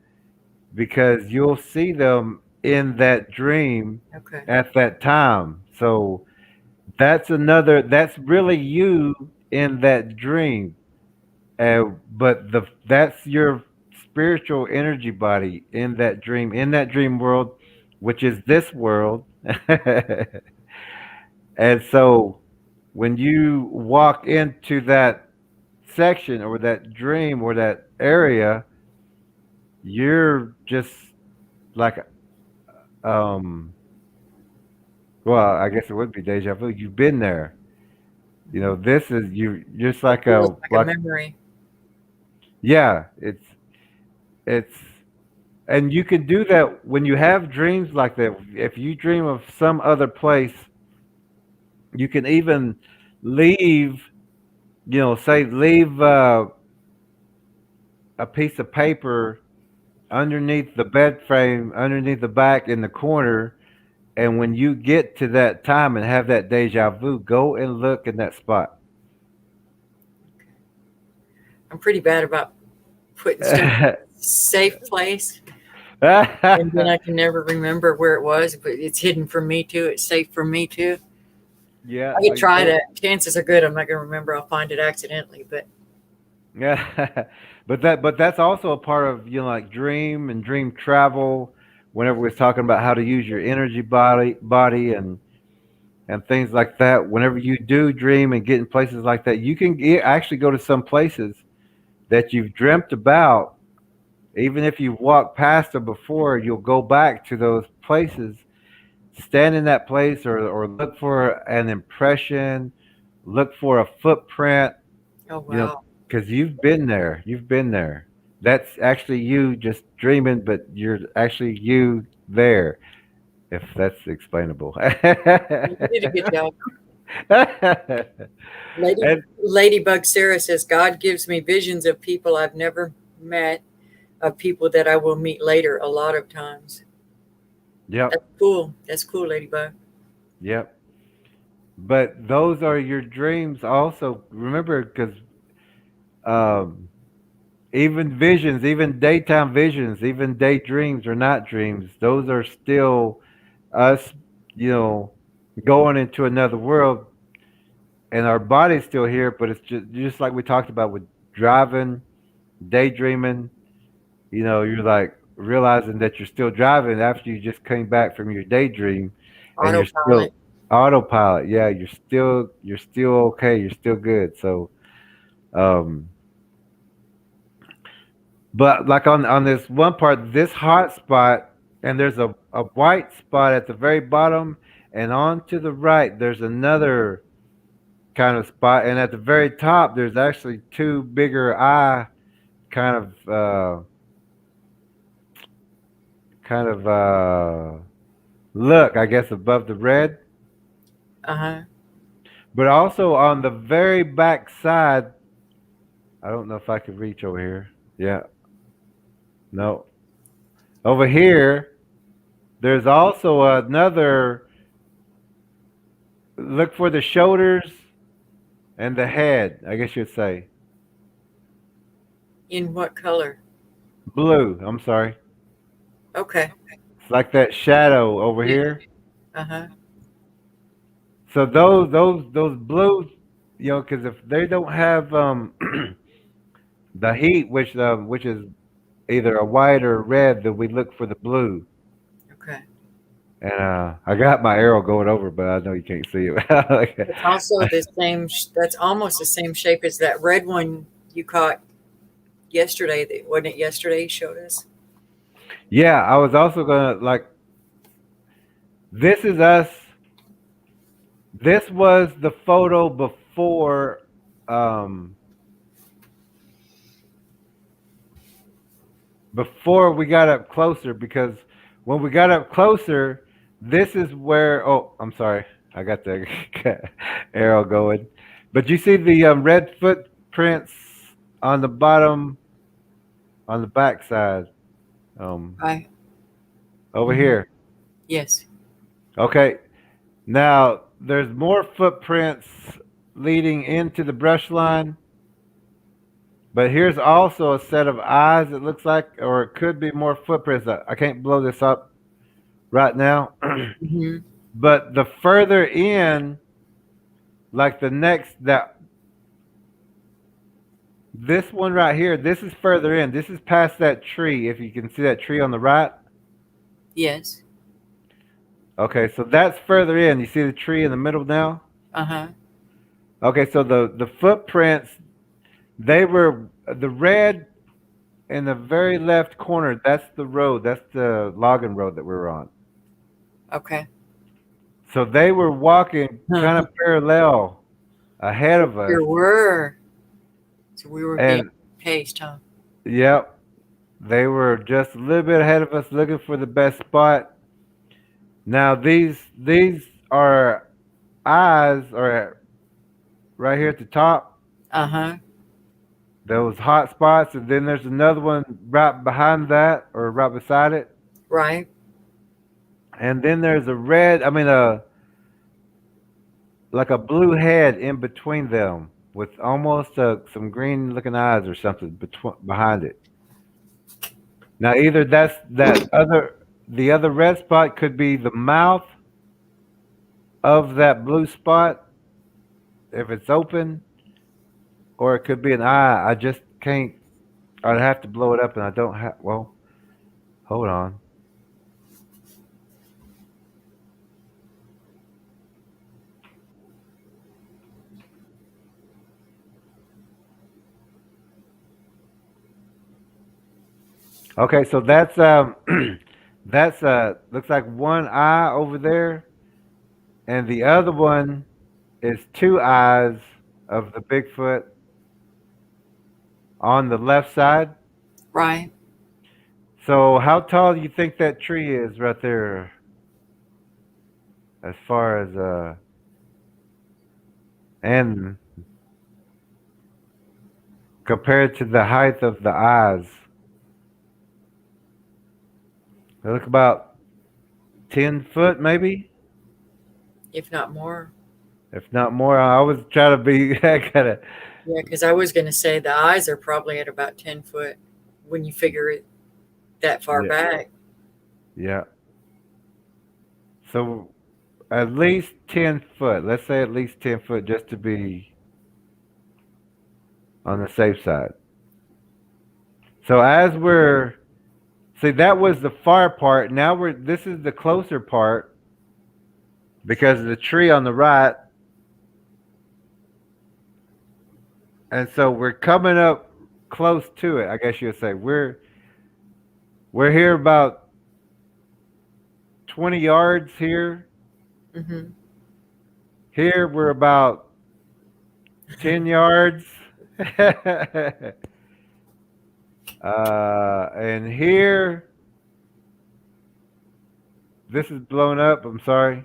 [SPEAKER 1] because you'll see them in that dream
[SPEAKER 2] Okay.
[SPEAKER 1] at that time. So that's really you in that dream. But that's your spiritual energy body in that dream world, which is this world. And so when you walk into that section or that dream or that area, you're just like um well, I guess it would be deja vu. You've been there. This is you just
[SPEAKER 2] It
[SPEAKER 1] like
[SPEAKER 2] feels
[SPEAKER 1] a
[SPEAKER 2] like a
[SPEAKER 1] like
[SPEAKER 2] memory.
[SPEAKER 1] yeah, it's and you can do that when you have dreams like that. If you dream of some other place, you can even leave, say leave a piece of paper underneath the bed frame, underneath the back in the corner. And when you get to that time and have that deja vu, go and look in that spot.
[SPEAKER 2] I'm pretty bad about putting stuff in a safe place, and then I can never remember where it was, but it's hidden from me too. It's safe from me too.
[SPEAKER 1] Yeah,
[SPEAKER 2] I could
[SPEAKER 1] I
[SPEAKER 2] try
[SPEAKER 1] go.
[SPEAKER 2] that. Chances are good I'm not going to remember. I'll find it accidentally, but
[SPEAKER 1] Yeah, but that's also a part of like dream and dream travel. Whenever we're talking about how to use your energy body and things like that. Whenever you do dream and get in places like that, you can actually go to some places that you've dreamt about. Even if you've walked past them before, you'll go back to those places, stand in that place, or look for an impression, look for a footprint,
[SPEAKER 2] oh
[SPEAKER 1] you know,
[SPEAKER 2] wow.
[SPEAKER 1] because you've been there. You've been there. That's actually you just dreaming, but you're actually you there, if that's explainable.
[SPEAKER 2] You did a good job. Lady
[SPEAKER 1] And
[SPEAKER 2] Ladybug Sarah says God gives me visions of people I've never met, of people that I will meet later a lot of times.
[SPEAKER 1] yep,
[SPEAKER 2] That's cool. That's cool, Ladybug.
[SPEAKER 1] yep. But those are your dreams also. Remember, because um, even visions, even daytime visions, even daydreams are not dreams. Those are still us, you know, going into another world, and our body's still here. But it's just like we talked about with driving, daydreaming. You're like realizing that you're still driving after you just came back from your daydream, and you're
[SPEAKER 2] Autopilot.
[SPEAKER 1] still autopilot. Yeah, you're still okay. You're still good. So, um, But like on this one part, this hot spot, and there's a white spot at the very bottom, and on to the right, there's another kind of spot, and at the very top, there's actually two bigger eye kind of kind of look, I guess, above the red.
[SPEAKER 2] Uh huh.
[SPEAKER 1] But also on the very back side, I don't know if I can reach over here. Yeah, no. Over here, there's also another. Look for the shoulders and the head. I guess you'd say
[SPEAKER 2] In what color?
[SPEAKER 1] blue. I'm sorry.
[SPEAKER 2] Okay.
[SPEAKER 1] It's like that shadow over
[SPEAKER 2] Yeah.
[SPEAKER 1] here.
[SPEAKER 2] Uh huh.
[SPEAKER 1] So those blues, because if they don't have the heat, which is either a white or a red, then we look for the blue.
[SPEAKER 2] Okay.
[SPEAKER 1] And I got my arrow going over, but I know you can't see it. Okay.
[SPEAKER 2] It's also the same. That's almost the same shape as that red one you caught yesterday. Wasn't it yesterday you showed us?
[SPEAKER 1] Yeah, I was also gonna like this is us. This was the photo um before we got up closer because when we got up closer, this is where oh, I'm sorry. I got the arrow going. But you see the red footprints on the bottom on the back side
[SPEAKER 2] Right.
[SPEAKER 1] over
[SPEAKER 2] Hmm.
[SPEAKER 1] here.
[SPEAKER 2] Yes.
[SPEAKER 1] Okay. Now there's more footprints leading into the brush line, but here's also a set of eyes. It looks like, or it could be more footprints. I can't blow this up right now,
[SPEAKER 2] Hmm.
[SPEAKER 1] but the further in, like the next that this one right here, this is further in. This is past that tree. If you can see that tree on the right.
[SPEAKER 2] Yes.
[SPEAKER 1] Okay, so that's further in. You see the tree in the middle now.
[SPEAKER 2] Uh huh.
[SPEAKER 1] Okay, so the footprints, they were the red in the very left corner. That's the road. That's the logging road that we were on.
[SPEAKER 2] Okay.
[SPEAKER 1] So they were walking kind
[SPEAKER 2] Huh.
[SPEAKER 1] of parallel ahead of us.
[SPEAKER 2] There were. So we were being
[SPEAKER 1] And
[SPEAKER 2] paced, huh?
[SPEAKER 1] yep, they were just a little bit ahead of us looking for the best spot. Now these are eyes are right here at the top.
[SPEAKER 2] Uh huh.
[SPEAKER 1] Those hot spots, and then there's another one right behind that or right beside it.
[SPEAKER 2] Right.
[SPEAKER 1] And then there's a red, I mean a like a blue head in between them with almost some green looking eyes or something behind it. Now either that's that other the other red spot could be the mouth of that blue spot if it's open, or it could be an eye. I just can't. I'd have to blow it up, and I don't have. Well, hold on. Okay, so that's that's looks like one eye over there, and the other one is two eyes of the Bigfoot on the left side.
[SPEAKER 2] Right.
[SPEAKER 1] So how tall do you think that tree is right there, as far as and compared to the height of the eyes? They look about 10 foot, maybe,
[SPEAKER 2] If not more.
[SPEAKER 1] if not more. I was trying to be kind of
[SPEAKER 2] Yeah, because I was going to say the eyes are probably at about 10 foot when you figure it that far
[SPEAKER 1] yeah,
[SPEAKER 2] back.
[SPEAKER 1] yeah. So at least 10 foot. Let's say at least 10 foot, just to be on the safe side. So as we're see, that was the far part. Now we're this is the closer part because of the tree on the right, and so we're coming up. close to it. I guess you'd say we're here about 20 yards here.
[SPEAKER 2] Mm-hmm.
[SPEAKER 1] Here we're about 10 yards. And here this is blown up. I'm sorry,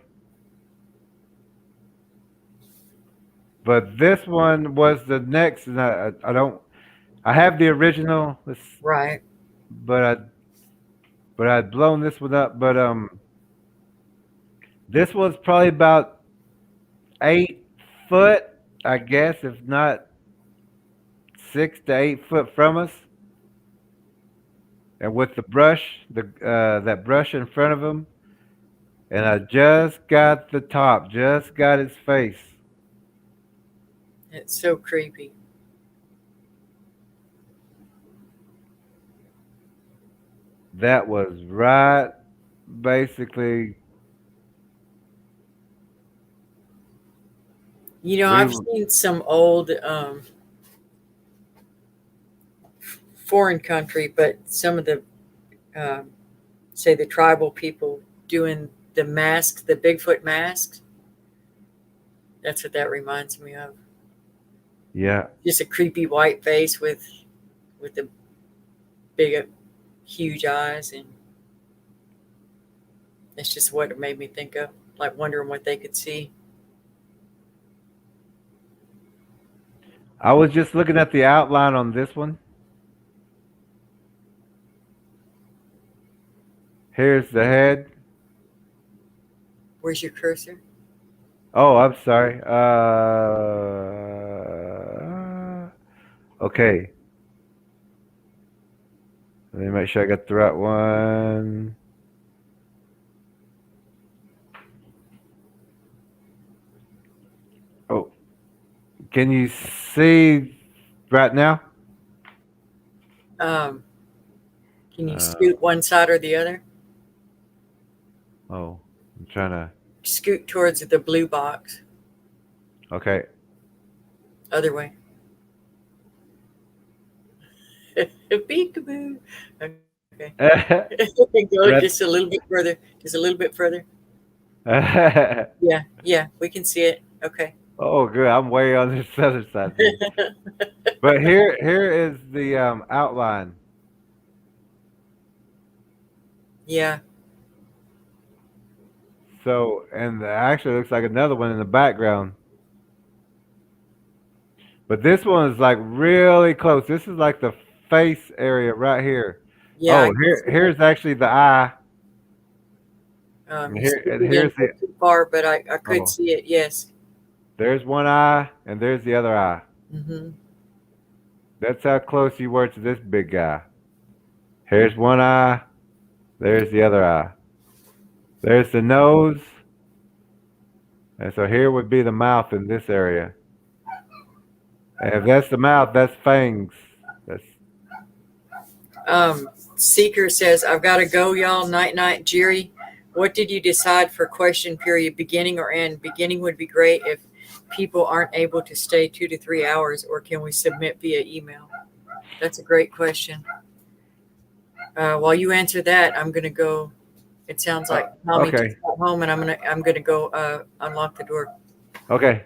[SPEAKER 1] but this one was the next, and I don't. I have the original,
[SPEAKER 2] Right.
[SPEAKER 1] but I'd blown this one up. But this was probably about 8 foot, I guess, if not 6 to 8 foot from us, and with the brush, the that brush in front of him, and I just got the top, just got his face.
[SPEAKER 2] It's so creepy.
[SPEAKER 1] That was right, basically.
[SPEAKER 2] You know,
[SPEAKER 1] We
[SPEAKER 2] I've
[SPEAKER 1] were,
[SPEAKER 2] seen some old foreign country, but some of the um, say the tribal people doing the masks, the Bigfoot masks. That's what that reminds me of.
[SPEAKER 1] yeah.
[SPEAKER 2] Just a creepy white face with the big, huge eyes, and that's just what it made me think of. Like wondering what they could see.
[SPEAKER 1] I was just looking at the outline on this one. Here's the head.
[SPEAKER 2] Where's your cursor?
[SPEAKER 1] Oh, I'm sorry. Okay. Let me make sure I got the right one. Oh, can you see right now?
[SPEAKER 2] Um, can you
[SPEAKER 1] Uh,
[SPEAKER 2] scoot one side or the other?
[SPEAKER 1] oh, I'm trying to.
[SPEAKER 2] Scoot towards the blue box.
[SPEAKER 1] Okay.
[SPEAKER 2] Other way. Peekaboo. Okay. Go
[SPEAKER 1] Red.
[SPEAKER 2] just a little bit further. Just a little bit further. Yeah, yeah, we can see it. Okay.
[SPEAKER 1] Oh, good. I'm way on this other side then. But here is the outline.
[SPEAKER 2] Yeah,
[SPEAKER 1] So, and actually looks like another one in the background. But this one is like really close. This is like the face area right here.
[SPEAKER 2] yeah, I
[SPEAKER 1] Oh,
[SPEAKER 2] can see that.
[SPEAKER 1] here's actually the eye.
[SPEAKER 2] You scooped
[SPEAKER 1] And
[SPEAKER 2] it in
[SPEAKER 1] here's
[SPEAKER 2] a
[SPEAKER 1] the
[SPEAKER 2] little too far, but I could
[SPEAKER 1] oh.
[SPEAKER 2] see it. Yes.
[SPEAKER 1] There's one eye and there's the other eye.
[SPEAKER 2] Hmm.
[SPEAKER 1] That's how close you were to this big guy. Here's one eye, there's the other eye. There's the nose, and so here would be the mouth in this area. And if that's the mouth, that's fangs. That's
[SPEAKER 2] Seeker says, "I've got to go, y'all. Night, night, Jerry. What did you decide for question period, beginning or end? Beginning would be great if people aren't able to stay 2 to 3 hours, or can we submit via email?" That's a great question. While you answer that, I'm gonna go. It sounds like Tommy
[SPEAKER 1] okay.
[SPEAKER 2] just got home, and I'm gonna go unlock the door.
[SPEAKER 1] Okay.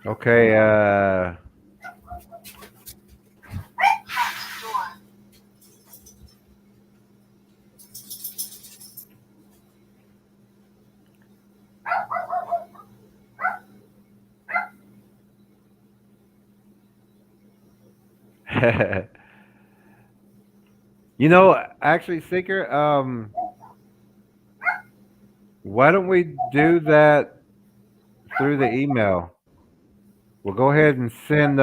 [SPEAKER 1] Okay. You know, actually, Seeker, why don't we do that through the email? We'll go ahead and send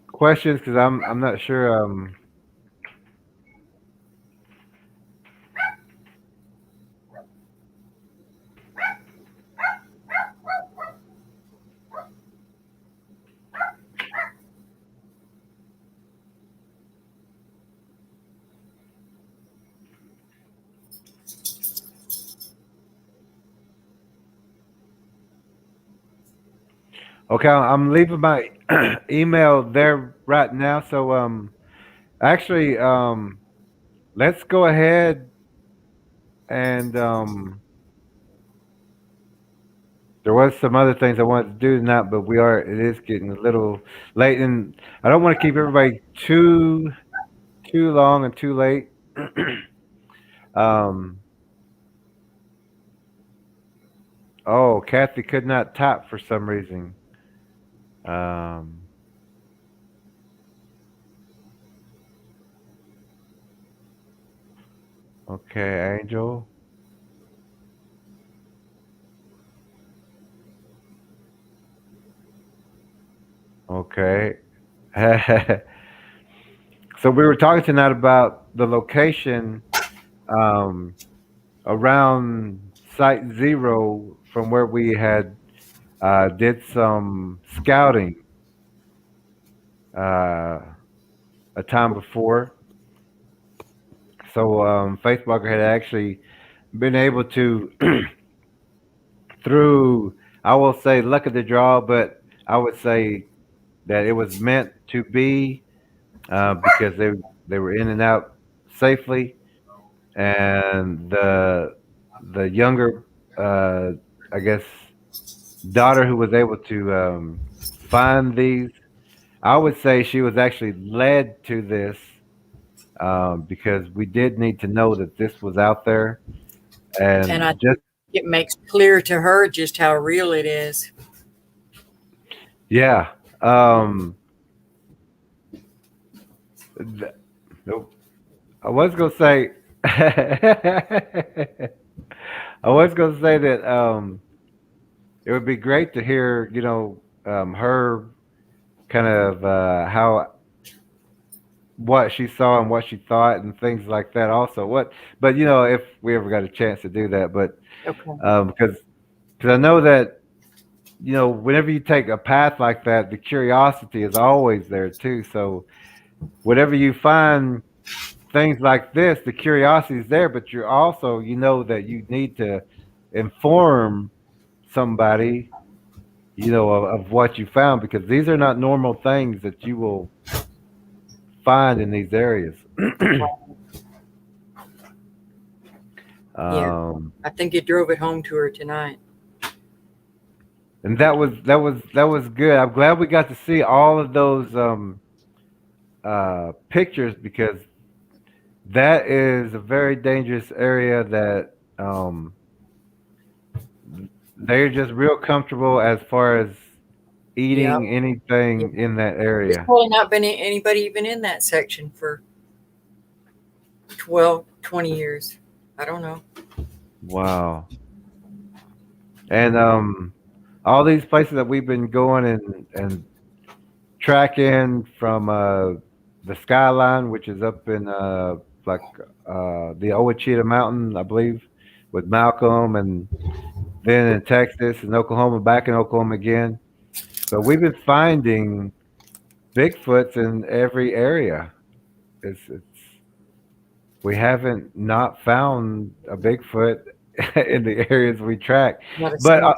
[SPEAKER 1] questions because I'm not sure. Okay, I'm leaving my email there right now. So actually let's go ahead and there was some other things I wanted to do tonight, but it is getting a little late, and I don't want to keep everybody too long and too late. um oh, Kathy could not type for some reason. Um okay, Angel. Okay. So we were talking tonight about the location um, around Site Zero from where we had did some scouting uh, a time before. So Facebook had actually been able to, through I will say luck of the draw, but I would say that it was meant to be because they were in and out safely, and the younger, uh, I guess, daughter who was able to find these, I would say she was actually led to this because we did need to know that this was out there,
[SPEAKER 2] And
[SPEAKER 1] and
[SPEAKER 2] I
[SPEAKER 1] just
[SPEAKER 2] think it makes clear to her just how real it is.
[SPEAKER 1] yeah. Um, th- nope. I was gonna say, I was gonna say that it would be great to hear, her kind of how what she saw and what she thought and things like that. Also, but if we ever got a chance to do that, but
[SPEAKER 2] Okay.
[SPEAKER 1] because I know that whenever you take a path like that, the curiosity is always there too. So whatever you find, things like this, the curiosity is there, but you're also that you need to inform somebody of what you found because these are not normal things that you will find in these areas.
[SPEAKER 2] Yeah.
[SPEAKER 1] um,
[SPEAKER 2] I think you drove it home to her tonight.
[SPEAKER 1] and that was good. I'm glad we got to see all of those pictures because that is a very dangerous area that they're just real comfortable as far as
[SPEAKER 2] Yep.
[SPEAKER 1] eating
[SPEAKER 2] Yeah.
[SPEAKER 1] anything in that
[SPEAKER 2] There's
[SPEAKER 1] area.
[SPEAKER 2] probably not been anybody even in that section for 12, 20 years. I don't know.
[SPEAKER 1] Wow. And all these places that we've been going and tracking from the skyline, which is up in like the Ouachita Mountain, I believe, with Malcolm, and then in Texas and Oklahoma, back in Oklahoma again. So we've been finding Bigfoots in every area. It's we haven't not found a Bigfoot in the areas we track,
[SPEAKER 2] Not a
[SPEAKER 1] but
[SPEAKER 2] single.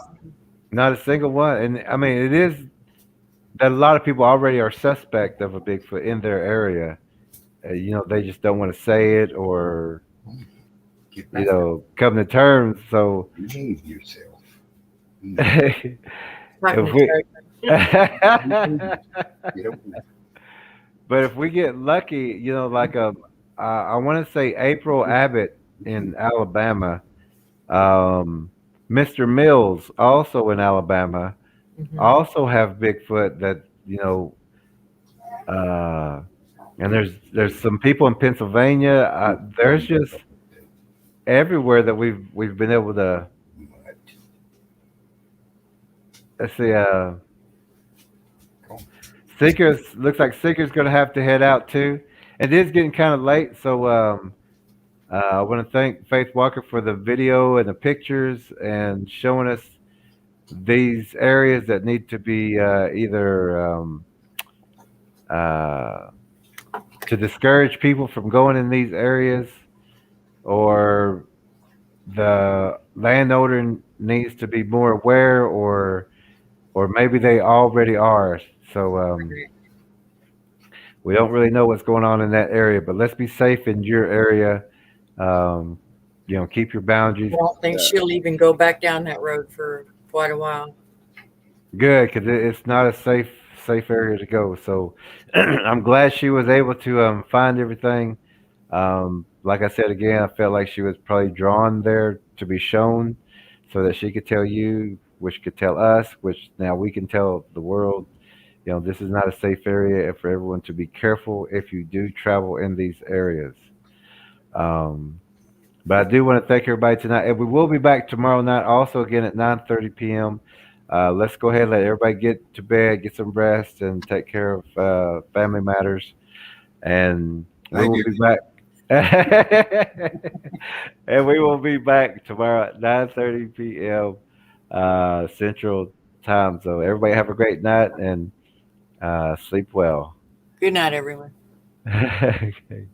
[SPEAKER 1] not a single one. And I mean, it is that a lot of people already are suspect of a Bigfoot in their area. They just don't want to say it or
[SPEAKER 3] Get back.
[SPEAKER 1] come to terms. So
[SPEAKER 3] Behave yourself.
[SPEAKER 1] if
[SPEAKER 2] Talking
[SPEAKER 1] we,
[SPEAKER 2] to
[SPEAKER 3] Get over it.
[SPEAKER 1] but if we get lucky, like I want to say April Abbott in Alabama, um, Mr. Mills also in Alabama,
[SPEAKER 2] Mhm.
[SPEAKER 1] also have Bigfoot that uh, and there's some people in Pennsylvania. There's just everywhere that we've been able to.
[SPEAKER 3] Mud.
[SPEAKER 1] Let's see. Seeker's looks like Seeker's going to have to head out too. It is getting kind of late, so I want to thank Faith Walker for the video and the pictures and showing us these areas that need to be either uh, to discourage people from going in these areas, or the landowner needs to be more aware, or or maybe they already are. So we don't really know what's going on in that area, but let's be safe in your area. Um, keep your
[SPEAKER 2] I
[SPEAKER 1] boundaries.
[SPEAKER 2] don't think she'll even go back down that road for quite a while.
[SPEAKER 1] Good, because it's not a safe area to go. So I'm glad she was able to find everything. Like I said again, I felt like she was probably drawn there to be shown, so that she could tell you, which could tell us, which now we can tell the world. This is not a safe area, and for everyone to be careful if you do travel in these areas. Um, but I do want to thank everybody tonight, and we will be back tomorrow night, also again at 9:30 p.m. Let's go ahead and let everybody get to bed, get some rest, and take care of family matters. And we
[SPEAKER 3] Thank
[SPEAKER 1] will
[SPEAKER 3] you.
[SPEAKER 1] be back. And we will be back tomorrow at 9:30 p.m. Central Time. So everybody have a great night and sleep well.
[SPEAKER 2] Good night, everyone.
[SPEAKER 1] Okay.